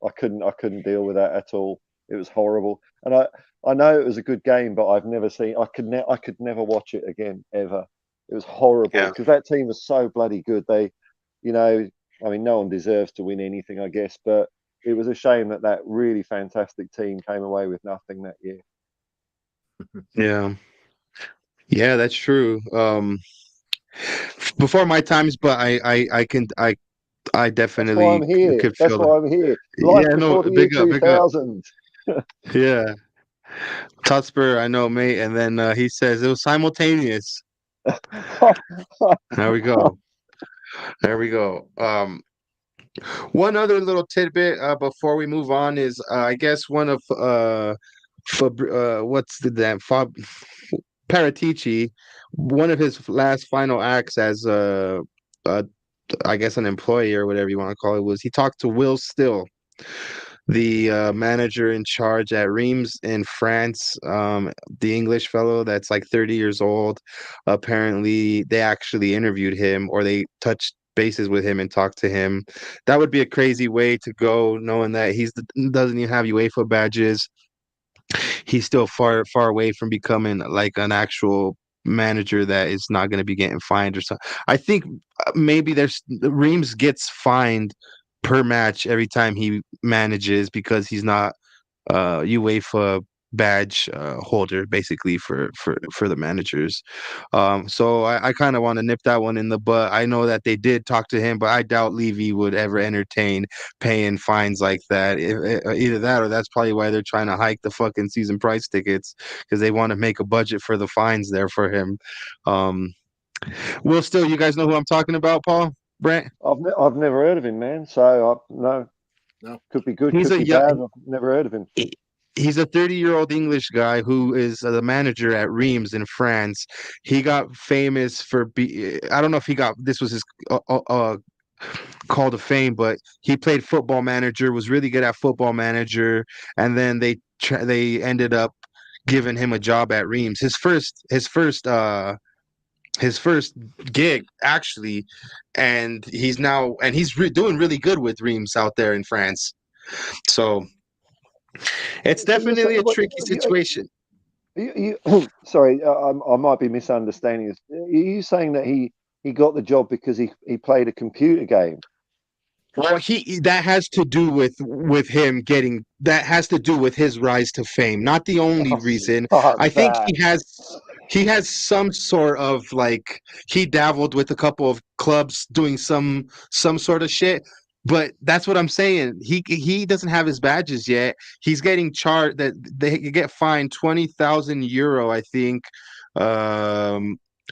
I couldn't deal with that at all. It was horrible, and I know it was a good game, but I've never seen. I could never watch it again ever. It was horrible because that team was so bloody good. They, you know, I mean, no one deserves to win anything, I guess, but it was a shame that really fantastic team came away with nothing that year. Yeah, that's true. Before my times, but I definitely That's why I'm here. could That's feel why I'm here. Life before the year 2000. Yeah, Hotspur, I know, mate. And then he says it was simultaneous. There we go. One other little tidbit before we move on is I guess one of Paratici, one of his last final acts as I guess an employee or whatever you want to call it, was he talked to Will Still, the manager in charge at Reims in France, the English fellow that's like 30 years old. Apparently, they actually interviewed him, or they touched bases with him and talk to him. That would be a crazy way to go, knowing that doesn't even have UEFA badges. He's still far away from becoming like an actual manager that is not going to be getting fined or something. I think maybe Reams gets fined per match every time he manages because he's not UEFA badge holder basically for the managers. So I kind of want to nip that one in the butt. I know that they did talk to him, but I doubt Levy would ever entertain paying fines like that. Either that or that's probably why they're trying to hike the fucking season price tickets, because they want to make a budget for the fines there for him. Well, still, you guys know who I'm talking about, Paul? Brent? I've never heard of him, man. So no. Could be good, could be bad. I've never heard of him. He's a 30-year-old English guy who is the manager at Reims in France. He got famous for I don't know if this was his call to fame, but he played Football Manager, was really good at Football Manager, and then they ended up giving him a job at Reims. His first gig actually, and he's doing really good with Reims out there in France. So it's definitely a tricky situation. Sorry, I might be misunderstanding this. Are you saying that he got the job because he played a computer game? Well, that has to do with him getting. That has to do with his rise to fame. Not the only reason. I think he has some sort of like, he dabbled with a couple of clubs doing some sort of shit. But that's what I'm saying. He doesn't have his badges yet. He's getting charged that they get fined €20,000, I think,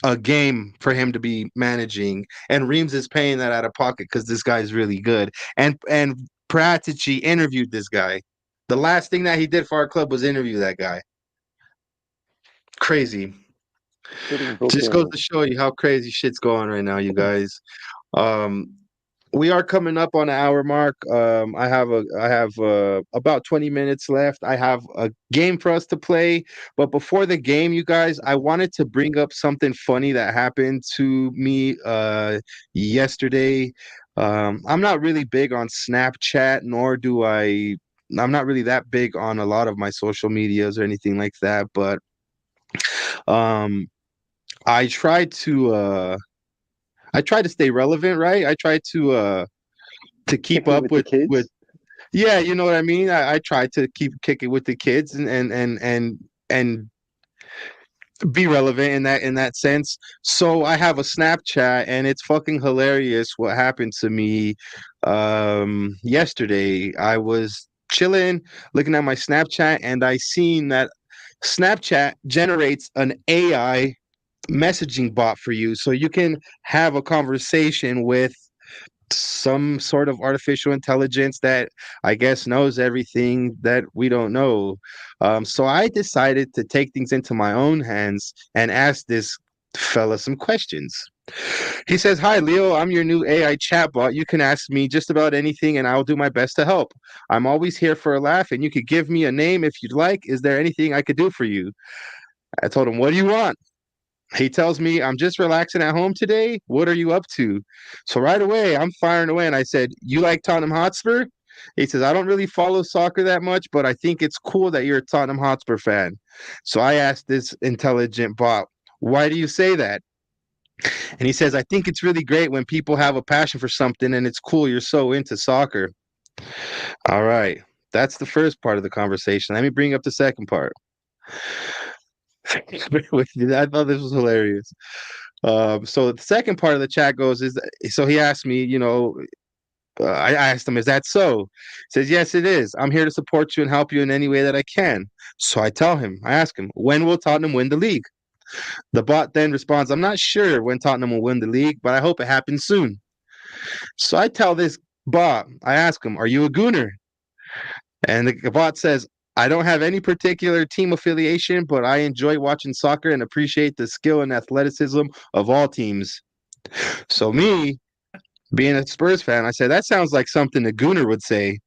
a game for him to be managing. And Reims is paying that out of pocket because this guy's really good. And Paratici interviewed this guy. The last thing that he did for our club was interview that guy. Crazy. Just goes to show you how crazy shit's going right now, you guys. We are coming up on the hour mark. I have about 20 minutes left. I have a game for us to play, but before the game, you guys, I wanted to bring up something funny that happened to me yesterday. I'm not really big on Snapchat, nor I'm not really that big on a lot of my social medias or anything like that, but I try to stay relevant, right? I try to keep up with yeah, you know what I mean? I try to kick it with the kids and be relevant in that sense. So I have a Snapchat, and it's fucking hilarious what happened to me yesterday. I was chilling, looking at my Snapchat, and I seen that Snapchat generates an AI messaging bot for you, so you can have a conversation with some sort of artificial intelligence that I guess knows everything that we don't know. So I decided to take things into my own hands and ask this fella some questions. He says, "Hi, Leo. I'm your new AI chatbot. You can ask me just about anything, and I'll do my best to help. I'm always here for a laugh, and you could give me a name if you'd like. Is there anything I could do for you?" I told him, "What do you want?" He tells me, "I'm just relaxing at home today. What are you up to?" So right away, I'm firing away, and I said, "You like Tottenham Hotspur?" He says, "I don't really follow soccer that much, but I think it's cool that you're a Tottenham Hotspur fan." So I asked this intelligent bot, "Why do you say that?" And he says, "I think it's really great when people have a passion for something, and it's cool you're so into soccer." All right. That's the first part of the conversation. Let me bring up the second part. I thought this was hilarious. So the second part of the chat goes so he asked me, I asked him, "Is that so?" He says, "Yes, it is. I'm here to support you and help you in any way that I can." So I ask him, "When will Tottenham win the league?" The bot then responds, "I'm not sure when Tottenham will win the league, but I hope it happens soon." So I tell this bot, I ask him, "Are you a Gooner?" And the bot says, "I don't have any particular team affiliation, but I enjoy watching soccer and appreciate the skill and athleticism of all teams." So me, being a Spurs fan, I said, "That sounds like something a Gooner would say."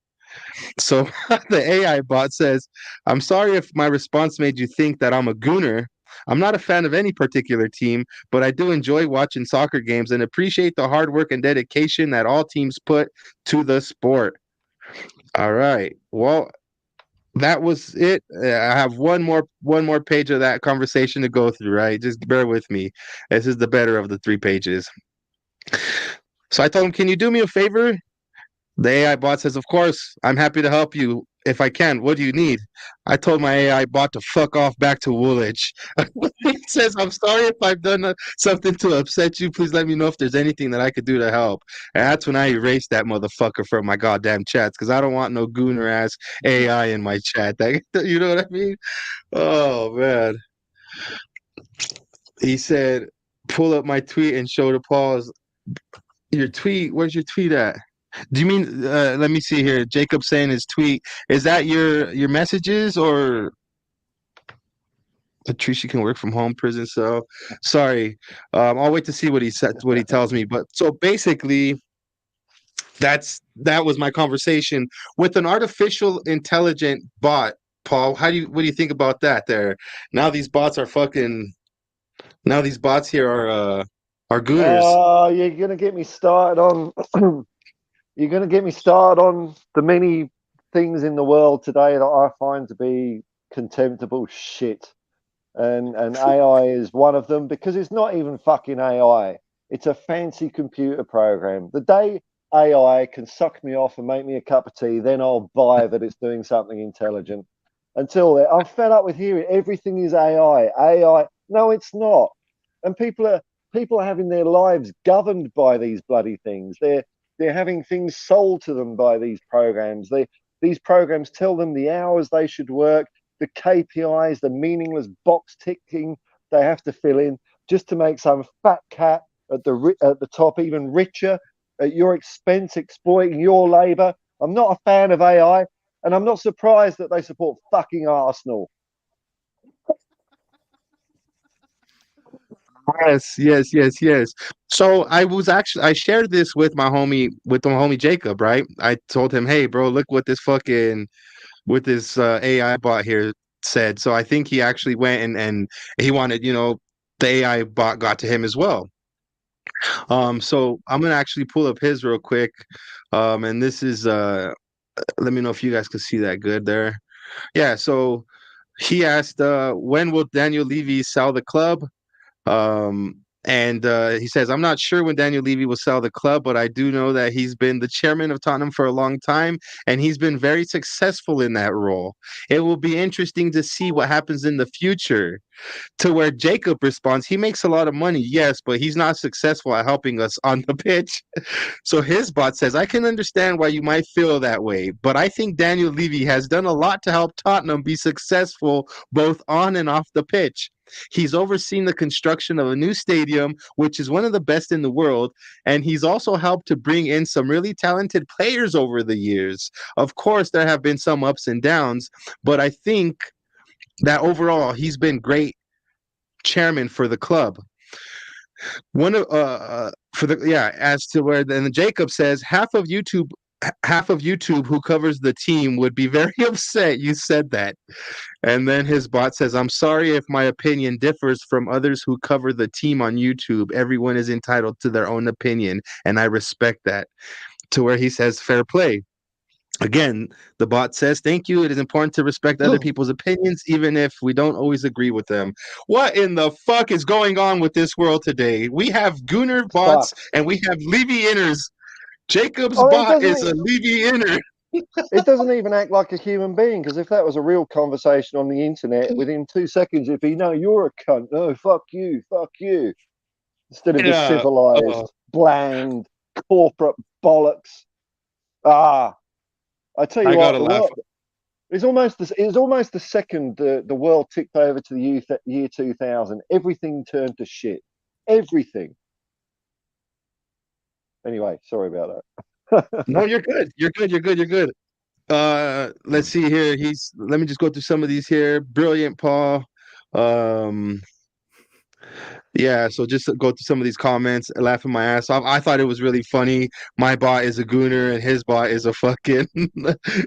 So the AI bot says, "I'm sorry if my response made you think that I'm a Gooner. I'm not a fan of any particular team, but I do enjoy watching soccer games and appreciate the hard work and dedication that all teams put to the sport. All right. Well, that was it. I have one more page of that conversation to go through, right? Just bear with me. This is the better of the 3 pages. So I told him, "Can you do me a favor?" The AI bot says, "Of course, I'm happy to help you if I can. What do you need?" I told my AI bot to fuck off back to Woolwich. It says, "I'm sorry if I've done something to upset you. Please let me know if there's anything that I could do to help." And that's when I erased that motherfucker from my goddamn chats because I don't want no gooner ass AI in my chat. You know what I mean? Oh, man. He said, "Pull up my tweet and show the pause." Your tweet? Where's your tweet at? Do you mean? Let me see here. Jacob saying his tweet. Is that your messages or? Patricia can work from home, prison cell. Sorry, I'll wait to see what he said. What he tells me. But so basically, that was my conversation with an artificial intelligent bot. Paul, what do you think about that? There, now these bots are fucking. Now these bots here are gooners. Oh, you're gonna get me started on. You're gonna get me started on the many things in the world today that I find to be contemptible shit, and AI is one of them because it's not even fucking AI. It's a fancy computer program. The day AI can suck me off and make me a cup of tea, then I'll buy that it's doing something intelligent. Until then, I'm fed up with hearing everything is AI. AI. No, it's not. And people are having their lives governed by these bloody things. They're having things sold to them by these programs. These programs tell them the hours they should work, the KPIs, the meaningless box ticking they have to fill in just to make some fat cat at the top even richer at your expense, exploiting your labour. I'm not a fan of AI, and I'm not surprised that they support fucking Arsenal. Yes. So I shared this with my homie Jacob, right? I told him, "Hey, bro, look what this AI bot here said." So I think he actually went and he wanted, the AI bot got to him as well. So I'm gonna actually pull up his real quick. And this is let me know if you guys can see that good there. Yeah, so he asked, when will Daniel Levy sell the club? And he says, "I'm not sure when Daniel Levy will sell the club, but I do know that he's been the chairman of Tottenham for a long time, and he's been very successful in that role. It will be interesting to see what happens in the future." To where Jacob responds, "He makes a lot of money, yes, but he's not successful at helping us on the pitch." So his bot says, "I can understand why you might feel that way, but I think Daniel Levy has done a lot to help Tottenham be successful both on and off the pitch. He's overseen the construction of a new stadium, which is one of the best in the world, and he's also helped to bring in some really talented players over the years. Of course, there have been some ups and downs, but I think that overall he's been great chairman for the club." One of as to where then Jacob says, half of YouTube who covers the team would be very upset you said that. And then his bot says, "I'm sorry if my opinion differs from others who cover the team on YouTube. Everyone is entitled to their own opinion, and I respect that." To where he says, "Fair play." Again, the bot says, "Thank you. It is important to respect other people's opinions, even if we don't always agree with them." What in the fuck is going on with this world today? We have Gooner bots and we have Levy inners. Jacob's bot is a Levy inner. It doesn't even act like a human being, because if that was a real conversation on the internet, within 2 seconds it'd be, "No, you're a cunt. No, fuck you. Instead of the civilized, bland, corporate bollocks. I tell you what, the world, it's almost the second the world ticked over to the year 2000. Everything turned to shit. Everything. Anyway, sorry about that. No, you're good. You're good. Let's see here. Let me just go through some of these here. Brilliant, Paul. Yeah, so just to go through some of these comments, laughing my ass off. I thought it was really funny. My bot is a gooner, and his bot is a fucking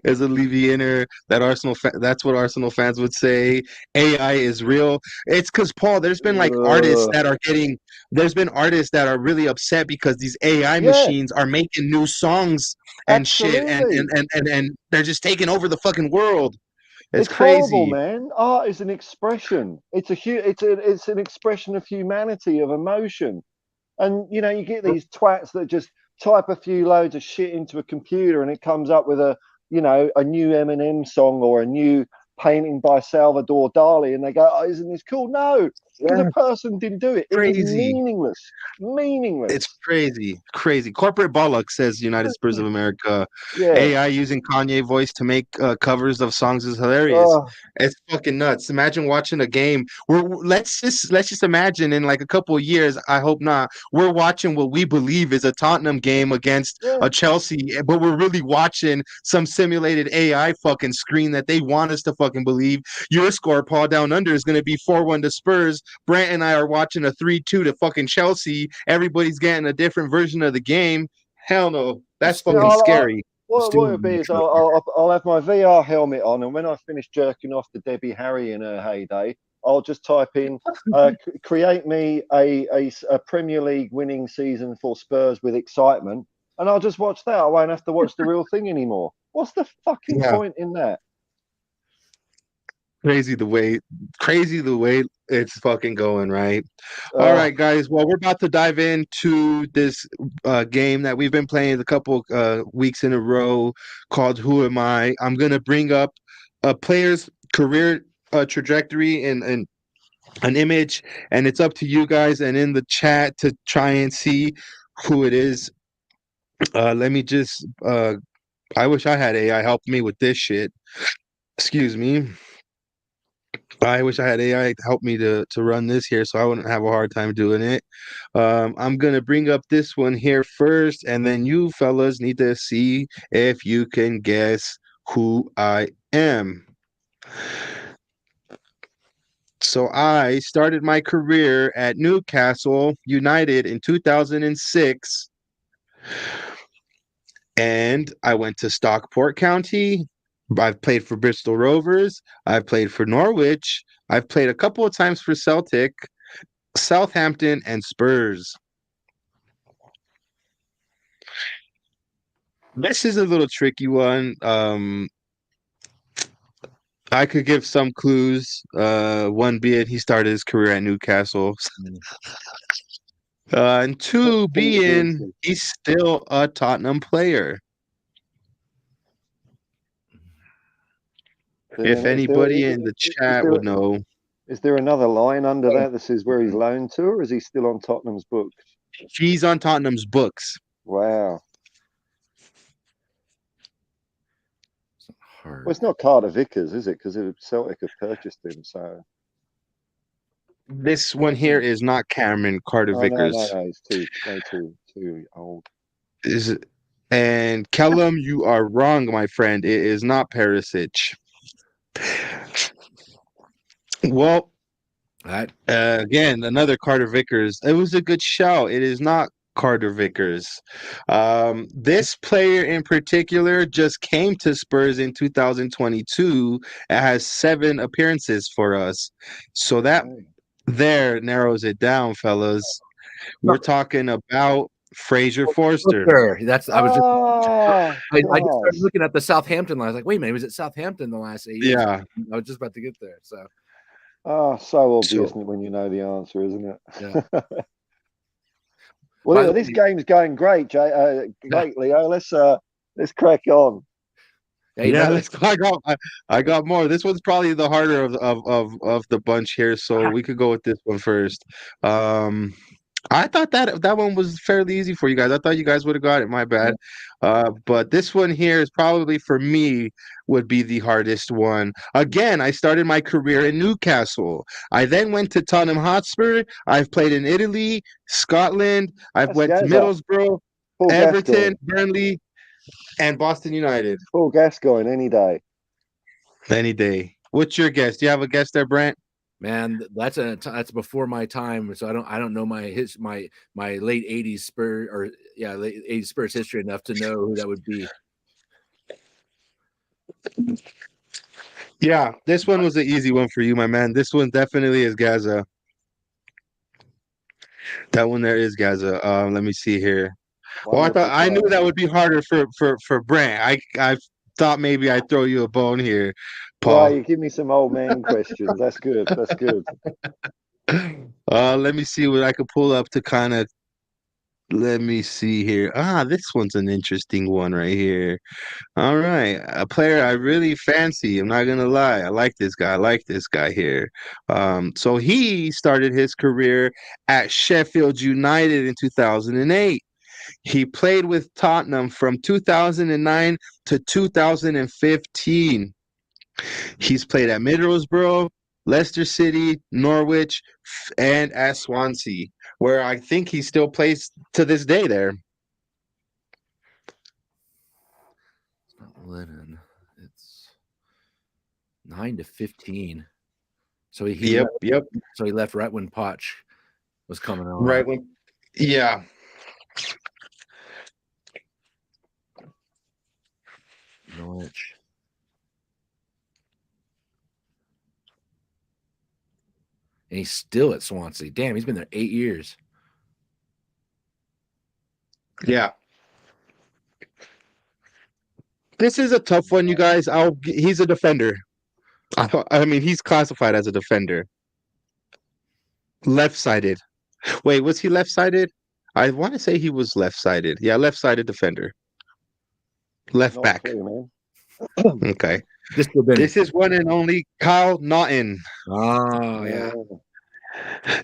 is a Levianer. That's what Arsenal fans would say. AI is real. It's because Paul, there's been like artists that are getting. There's been artists that are really upset because these AI machines are making new songs and shit, and they're just taking over the fucking world. It's crazy, horrible, man. Art is an expression. It's an expression of humanity, of emotion. And you know, you get these twats that just type a few loads of shit into a computer, and it comes up with a new Eminem song or a new painting by Salvador Dali, and they go, "Oh, isn't this cool?" No, because the person didn't do it. It was meaningless. It's crazy. Corporate Bollock says United Spurs of America. Yeah. AI using Kanye voice to make covers of songs is hilarious. It's fucking nuts. Imagine watching a game. Let's just imagine in like a couple of years. I hope not. We're watching what we believe is a Tottenham game against a Chelsea, but we're really watching some simulated AI fucking screen that they want us to fucking believe. Your score, Paul, down under is going to be 4-1 to Spurs. Brent and I are watching a 3-2 to fucking Chelsea. Everybody's getting a different version of the game. Hell no. That's fucking scary. What it'll be is I'll have my VR helmet on, and when I finish jerking off to Debbie Harry in her heyday, I'll just type in, create me a Premier League winning season for Spurs with excitement, and I'll just watch that. I won't have to watch the real thing anymore. What's the fucking point in that? Crazy the way it's fucking going, right? All right, guys. Well, we're about to dive into this game that we've been playing a couple weeks in a row called Who Am I? I'm going to bring up a player's career trajectory and an image, and it's up to you guys and in the chat to try and see who it is. Let me just I wish I had AI help me with this shit. Excuse me. I wish I had AI to help me to run this here so I wouldn't have a hard time doing it. I'm going to bring up this one here first, and then you fellas need to see if you can guess who I am. So I started my career at Newcastle United in 2006, and I went to Stockport County. I've played for Bristol Rovers. I've played for Norwich. I've played a couple of times for Celtic, Southampton, and Spurs. This is a little tricky one. I could give some clues. One being he started his career at Newcastle. And two being he's still a Tottenham player. If anybody in the chat would know. Is there another line under that says where he's loaned to, or is he still on Tottenham's books? He's on Tottenham's books. Wow. Well, it's not Carter Vickers, is it? Because Celtic have purchased him. So this one here is not Cameron Carter Vickers. No, he's too old. Is it? And Kellum, you are wrong, my friend. It is not Perisic. Well, again, another Carter Vickers. It was a good shout. It is not Carter Vickers. This player in particular just came to Spurs in 2022. It has 7 appearances for us. So that there narrows it down, fellas. We're talking about Fraser Forster. I just started looking at the Southampton line. I was like, wait a minute, was it Southampton the last 8 years? Yeah. I was just about to get there. So so obvious when you know the answer, isn't it? Yeah. Well, this game's going great, great, Leo. Let's crack on. Yeah, I got more. This one's probably the harder of the bunch here, so we could go with this one first. I thought that one was fairly easy for you guys. I thought you guys would have got it. My bad. But this one here is probably for me would be the hardest one. Again, I started my career in Newcastle. I then went to Tottenham Hotspur. I've played in Italy, Scotland. I've went to Middlesbrough, Everton, Burnley, and Boston United. Full Gascoigne any day. Any day. What's your guess? Do you have a guess there, Brent? Man, that's before my time, so I don't know my late 80s Spurs late 80s Spurs history enough to know who that would be. Yeah, this one was an easy one for you, my man. This one definitely is Gaza. That one there is Gaza. Let me see here. Well, I knew that would be harder for Brent. I thought maybe I'd throw you a bone here, Paul. Well, you give me some old man questions. That's good. That's good. Let me see what I could pull up to kind of. Let me see here. This one's an interesting one right here. All right, a player I really fancy. I'm not gonna lie. I like this guy. I like this guy here. So he started his career at Sheffield United in 2008. He played with Tottenham from 2009 to 2015. He's played at Middlesbrough, Leicester City, Norwich, and at Swansea, where I think he still plays to this day there. It's not Lennon. It's 9 to 15. So he Yep. So he left right when Poch was coming on. Right when, yeah. Norwich. And he's still at Swansea. Damn, he's been there 8 years. Yeah. This is a tough one, you guys. He's a defender. I mean, he's classified as a defender. Left-sided. Wait, was he left-sided? I want to say he was left-sided. Yeah, left-sided defender. Left back. Okay. This is one and only Kyle Naughton. Oh, yeah.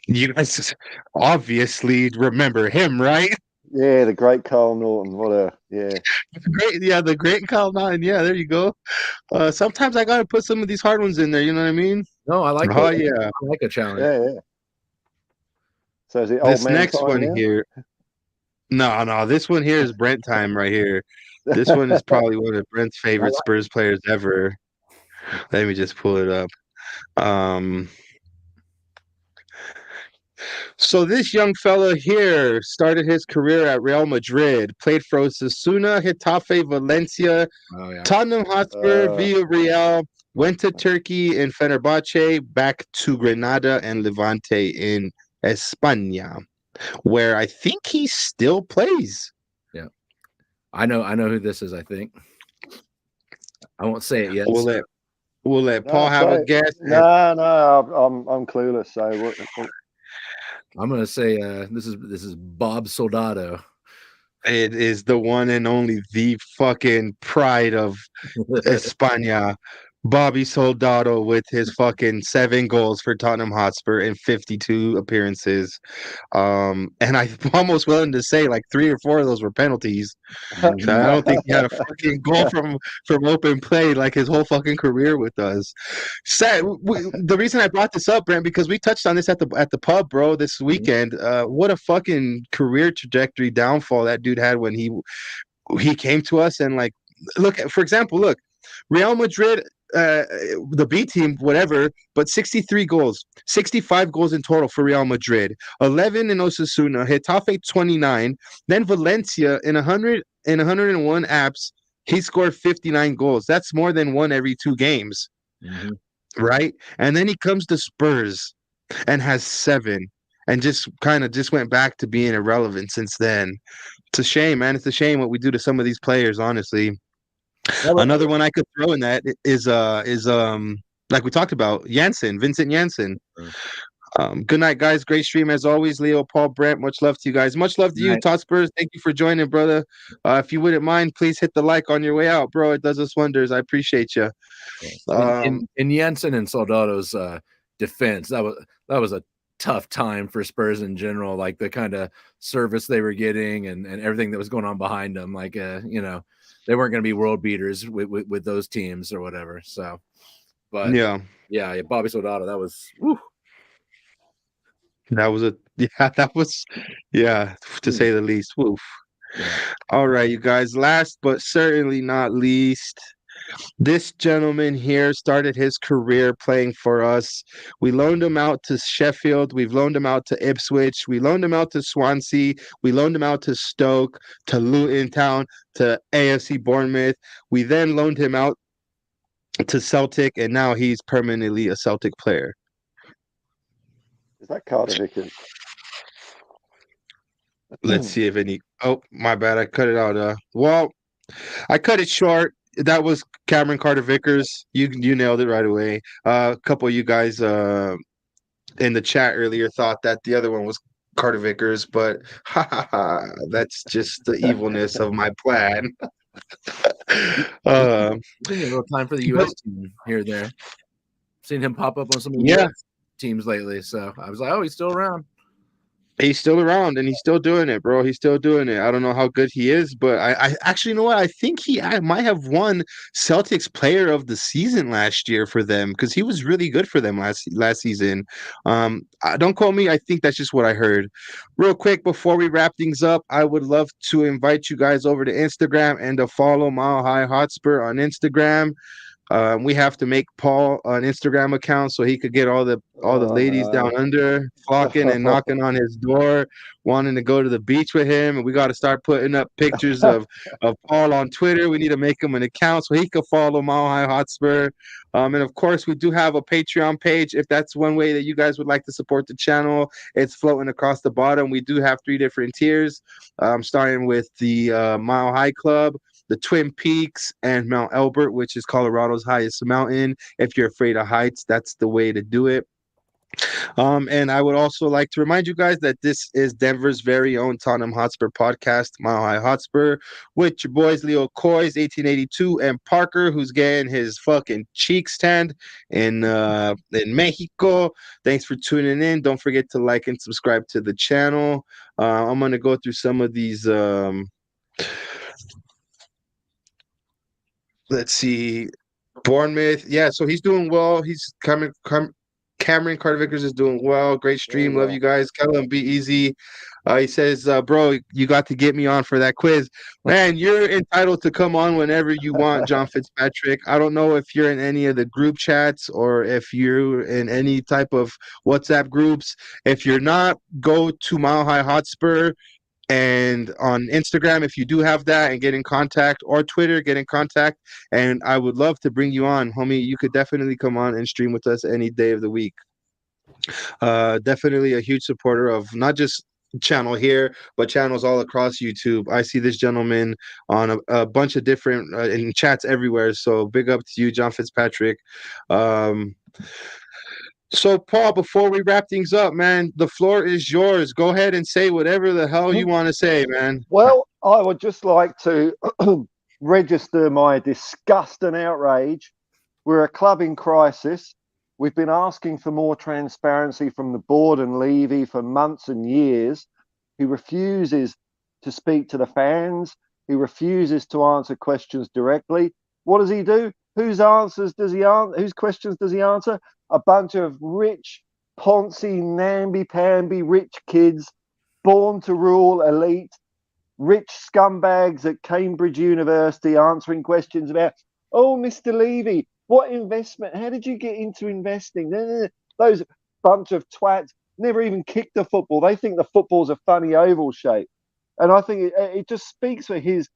You guys obviously remember him, right? Yeah, the great Kyle Naughton. The great Kyle Naughton. Yeah, there you go. Sometimes I gotta put some of these hard ones in there. You know what I mean? No, I like. Oh yeah, I like a challenge. Yeah. So is it this next one here? No. This one here is Brent time right here. This one is probably one of Brent's favorite Spurs players ever. Let me just pull it up. So this young fella here started his career at Real Madrid, played for Osasuna, Getafe, Valencia, Tottenham Hotspur, Villarreal, went to Turkey in Fenerbahce, back to Granada and Levante in España, where I think he still plays. Yeah, I know who this is. I think I won't say it yet. We'll let Paul have a guess. No, I'm clueless. So I'm gonna say this is Bob Soldado. It is the one and only the fucking pride of España, Bobby Soldado, with his fucking 7 goals for Tottenham Hotspur in 52 appearances. And I'm almost willing to say like 3 or 4 of those were penalties. So I don't think he had a fucking goal from open play like his whole fucking career with us. The reason I brought this up, Brent, because we touched on this at the pub, bro, this weekend. What a fucking career trajectory downfall that dude had when he came to us. And like, look, for example, Real Madrid, the B team, whatever, but 63 goals, 65 goals in total for Real Madrid, 11 in Osasuna, Getafe 29, then Valencia in 101 apps, he scored 59 goals. That's more than one every 2 games, right? And then he comes to Spurs and has 7, and just went back to being irrelevant since then. It's a shame, man. It's a shame what we do to some of these players, honestly. Another one I could throw in that is like we talked about, Vincent Janssen. Good night, guys. Great stream as always. Leo, Paul, Brent, much love to you guys. Much love to you, Todd Spurs. Thank you for joining, brother. If you wouldn't mind, please hit the like on your way out, bro. It does us wonders. I appreciate you. In Janssen and Soldado's defense, that was a tough time for Spurs in general, like the kind of service they were getting and everything that was going on behind them. Like, they weren't going to be world beaters with those teams or whatever. So, but yeah, Bobby Soldado, that was, whew. To say the least. Woof. Yeah. All right, you guys. Last but certainly not least, This gentleman here started his career playing for us. We loaned him out to Sheffield. We've loaned him out to Ipswich. We loaned him out to Swansea. We loaned him out to Stoke, to Luton Town, to AFC Bournemouth. We then loaned him out to Celtic, and now he's permanently a Celtic player. Is that Carter Vickers? Let's see if any. Oh, my bad. I cut it out. Well, I cut it short. That was Cameron Carter Vickers. You nailed it right away. A couple of you guys in the chat earlier thought that the other one was Carter Vickers, but that's just the evilness of my plan. Taking a little time for the U.S. team here and there. Seen him pop up on some of the US teams lately, so I was like, oh, he's still around. He's still around and he's still doing it, bro. He's still doing it. I don't know how good he is, but I actually, you know what? I think I might have won Celtics Player of the Season last year for them because he was really good for them last season. Don't quote me. I think that's just what I heard. Real quick before we wrap things up, I would love to invite you guys over to Instagram and to follow MileHIgh Hotspur on Instagram. We have to make Paul an Instagram account so he could get all the ladies down under flocking and knocking on his door, wanting to go to the beach with him. And we got to start putting up pictures of Paul on Twitter. We need to make him an account so he could follow MileHIgh Hotspur. And of course, we do have a Patreon page. If that's one way that you guys would like to support the channel, it's floating across the bottom. We do have 3 different tiers, starting with the Mile High Club, the Twin Peaks, and Mount Elbert, which is Colorado's highest mountain. If you're afraid of heights, that's the way to do it. And I would also like to remind you guys that this is Denver's very own Tottenham Hotspur podcast, MileHIgh Hotspur, with your boys Leo COYS, 1882, and Parker, who's getting his fucking cheeks tanned in Mexico. Thanks for tuning in. Don't forget to like and subscribe to the channel. I'm gonna go through some of these. Let's see. Bournemouth. Yeah, so he's doing well. He's coming. Cameron Carter Vickers is doing well. Great stream. Love you guys. Kellum, be easy. He says, bro, you got to get me on for that quiz. Man, you're entitled to come on whenever you want, John Fitzpatrick. I don't know if you're in any of the group chats or if you're in any type of WhatsApp groups. If you're not, go to MileHIgh Hotspur. And on Instagram, if you do have that, and get in contact, or Twitter, get in contact. And I would love to bring you on, homie. You could definitely come on and stream with us any day of the week. Definitely a huge supporter of not just channel here, but channels all across YouTube. I see this gentleman on a bunch of different in chats everywhere. So big up to you, John Fitzpatrick. So, Paul, before we wrap things up, man, the floor is yours. Go ahead and say whatever the hell you want to say, man. Well, I would just like to register my disgust and outrage. We're a club in crisis. We've been asking for more transparency from the board and Levy for months and years. He refuses to speak to the fans. He refuses to answer questions directly. What does he do? Whose answers does he answer? Whose questions does he answer? A bunch of rich, poncy, namby-pamby rich kids born to rule elite, rich scumbags at Cambridge University answering questions about, oh, Mr. Levy, what investment? How did you get into investing? Those bunch of twats never even kicked the football. They think the football's a funny oval shape. And I think it just speaks for his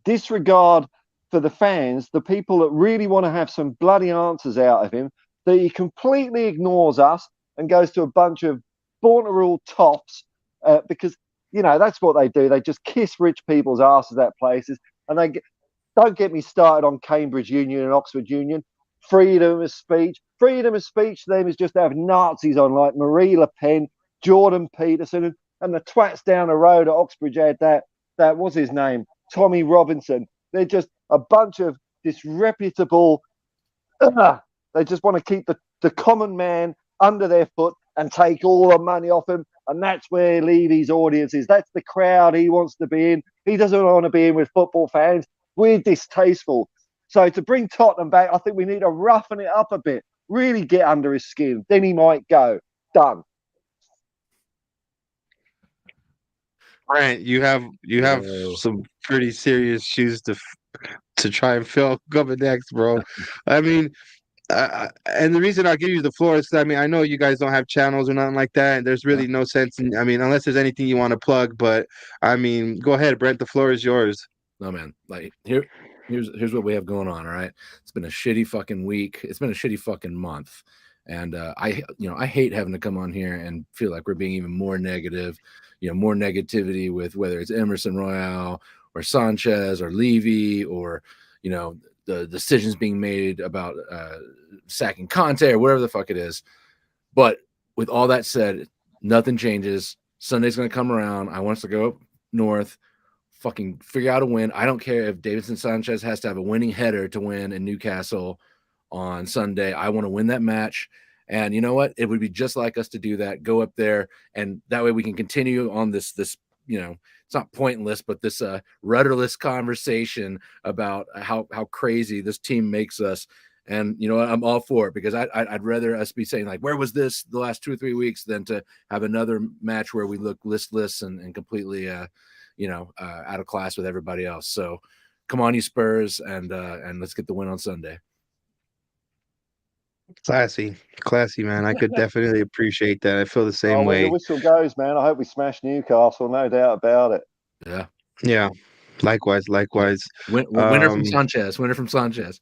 disregard for the fans, the people that really want to have some bloody answers out of him, that he completely ignores us and goes to a bunch of born-to-rule tops because, you know, that's what they do. They just kiss rich people's asses at places. And don't get me started on Cambridge Union and Oxford Union. Freedom of speech. Freedom of speech to them is just to have Nazis on like Marie Le Pen, Jordan Peterson, and the twats down the road at Oxbridge had that what's his name? Tommy Robinson. They're just a bunch of disreputable... They just want to keep the common man under their foot and take all the money off him. And that's where Levy's audience is. That's the crowd he wants to be in. He doesn't want to be in with football fans. We're distasteful. So to bring Tottenham back, I think we need to roughen it up a bit. Really get under his skin. Then he might go. Done. Brent, you have some pretty serious shoes to to try and fill coming next, bro. I mean, and the reason I'll give you the floor is, I mean, I know you guys don't have channels or nothing like that, and there's really no sense in, I mean, unless there's anything you want to plug, but I mean, go ahead, Brent, the floor is yours. No, man, like here's what we have going on. All right, it's been a shitty fucking week. It's been a shitty fucking month, and I hate having to come on here and feel like we're being even more negative, more negativity with whether it's Emerson Royale or Sanchez or Levy or the decisions being made about sacking Conte or whatever the fuck it is. But with all that said, nothing changes. Sunday's going to come around. I want us to go up north, fucking figure out a win. I don't care if Davinson Sanchez has to have a winning header to win in Newcastle on Sunday. I want to win that match. And you know what? It would be just like us to do that. Go up there, and that way we can continue on this it's not pointless, but this rudderless conversation about how crazy this team makes us. And you know what? I'm all for it, because I'd rather us be saying like, where was this the last 2 or 3 weeks, than to have another match where we look listless and completely out of class with everybody else. So come on, you Spurs, and let's get the win on Sunday. Classy, man. I could definitely appreciate that. I feel the same way. When the whistle goes, man, I hope we smash Newcastle, no doubt about it. Yeah. Likewise. Winner from Sanchez.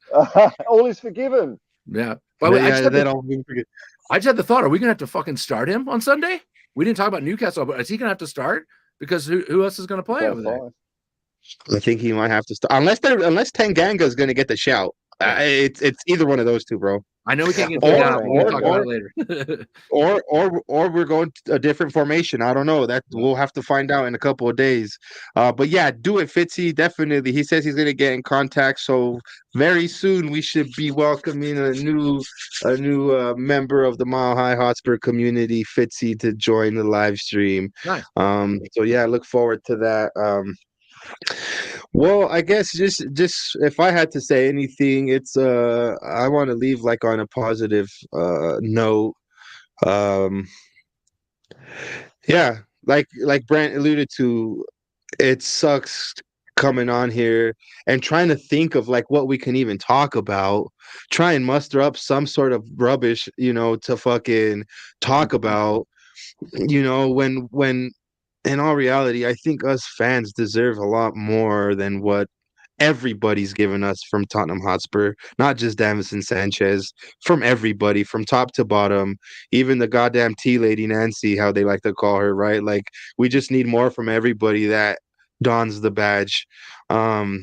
All is forgiven. Yeah. But I just had the thought, are we gonna have to fucking start him on Sunday? We didn't talk about Newcastle, but is he gonna have to start? Because who else is gonna play over there? I think he might have to start, unless Tanganga is gonna get the shout. It's either one of those two, bro. I know we can't get we'll talk about it later. or we're going to a different formation. I don't know. That we'll have to find out in a couple of days. But yeah, do it, Fitzy. Definitely. He says he's gonna get in contact. So very soon we should be welcoming a new member of the MileHIgh Hotspur community, Fitzy, to join the live stream. Nice. So yeah, look forward to that. Well, I guess just if I had to say anything, it's I want to leave like on a positive note. Yeah, like Brent alluded to, it sucks coming on here and trying to think of like what we can even talk about, try and muster up some sort of rubbish, to fucking talk about, when in all reality, I think us fans deserve a lot more than what everybody's given us from Tottenham Hotspur. Not just Davinson Sanchez, from everybody, from top to bottom, even the goddamn tea lady Nancy, how they like to call her, right? Like, we just need more from everybody that dons the badge,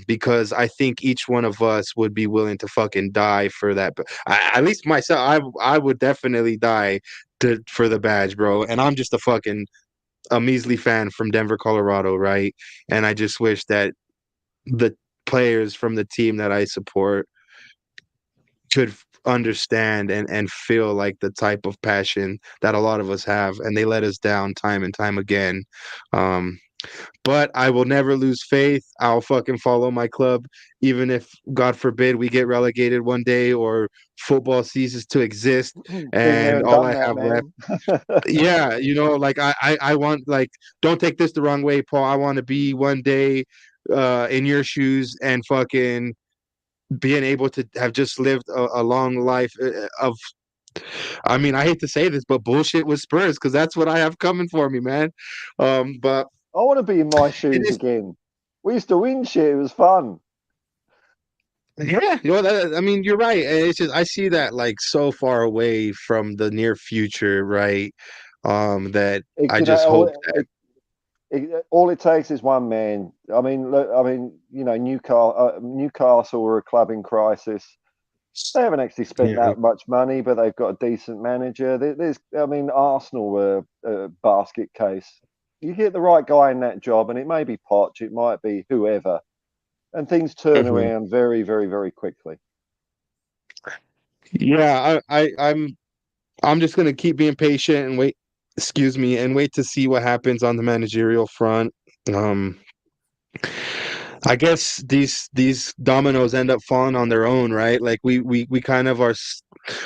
because I think each one of us would be willing to fucking die for that. At least myself, I would definitely die for the badge, bro. And I'm just a measly fan from Denver, Colorado, right? And I just wish that the players from the team that I support could understand and feel like the type of passion that a lot of us have, and they let us down time and time again. But I will never lose faith. I'll fucking follow my club, even if, God forbid, we get relegated one day or football ceases to exist and all I have left. Yeah, like I want, like, don't take this the wrong way, Paul. I want to be one day in your shoes and fucking being able to have just lived a long life of, I mean, I hate to say this, but bullshit with Spurs, because that's what I have coming for me, man. But I want to be in my shoes again. We used to win shit. It was fun. Yeah, I mean, you're right. It's just, I see that like so far away from the near future, right? That I just hope that all it takes is one man. I mean, Newcastle were a club in crisis. They haven't actually spent that much money, but they've got a decent manager. Arsenal were a basket case. You get the right guy in that job, and it may be Poch, it might be whoever, and things turn around very, very, very quickly. Yeah, I'm just gonna keep being patient and wait. Excuse me, and wait to see what happens on the managerial front. I guess these dominoes end up falling on their own, right? Like we kind of are.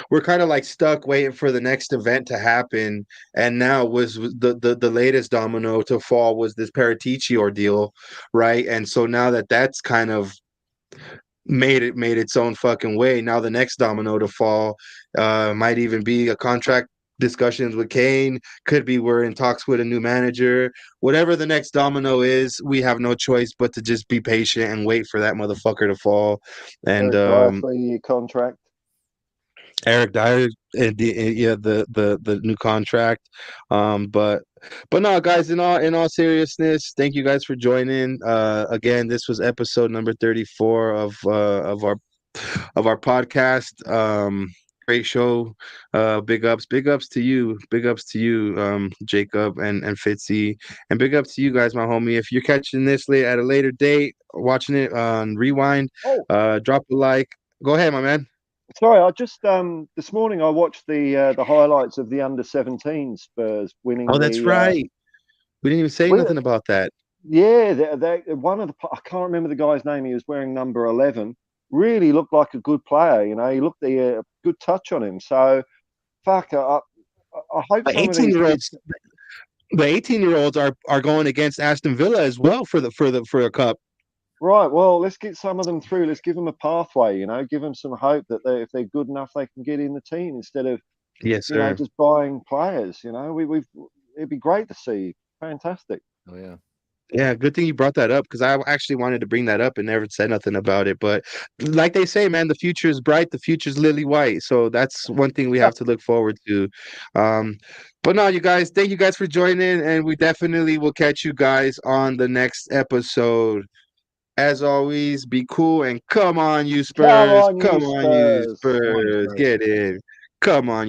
We're kind of like stuck waiting for the next event to happen, and now was the latest domino to fall was this Paratici ordeal, right? And so now that's kind of made its own fucking way. Now the next domino to fall might even be a contract discussions with Kane. Could be we're in talks with a new manager. Whatever the next domino is, we have no choice but to just be patient and wait for that motherfucker to fall. And Eric Dyer, 3-year contract. Eric Dyer, the new contract. But no, guys, in all seriousness, thank you guys for joining. Again, this was episode number 34 of our podcast. Great show. Big ups to you. Big ups to you, Jacob and Fitzy. And big ups to you guys, my homie. If you're catching this late at a later date, watching it on rewind, drop a like. Go ahead, my man. Sorry, I just this morning I watched the highlights of the under-17 Spurs winning. Oh, that's right. We didn't even say nothing about that. Yeah, one of the, I can't remember the guy's name. He was wearing number 11. Really looked like a good player. You know, he looked a good touch on him. So, fuck, I hope some of these kids. The 18-year-olds are going against Aston Villa as well for a cup. Right. Well, let's get some of them through. Let's give them a pathway. You know, give them some hope that if they're good enough, they can get in the team instead of yes, sir. Just buying players. You know, it'd be great to see. Fantastic. Oh yeah. Yeah, good thing you brought that up because I actually wanted to bring that up and never said nothing about it. But like they say, man, the future is bright. The future is lily white. So that's one thing we have to look forward to. But no, you guys, thank you guys for joining. And we definitely will catch you guys on the next episode. As always, be cool and come on, you Spurs. Come on, you Spurs. Get in. Come on.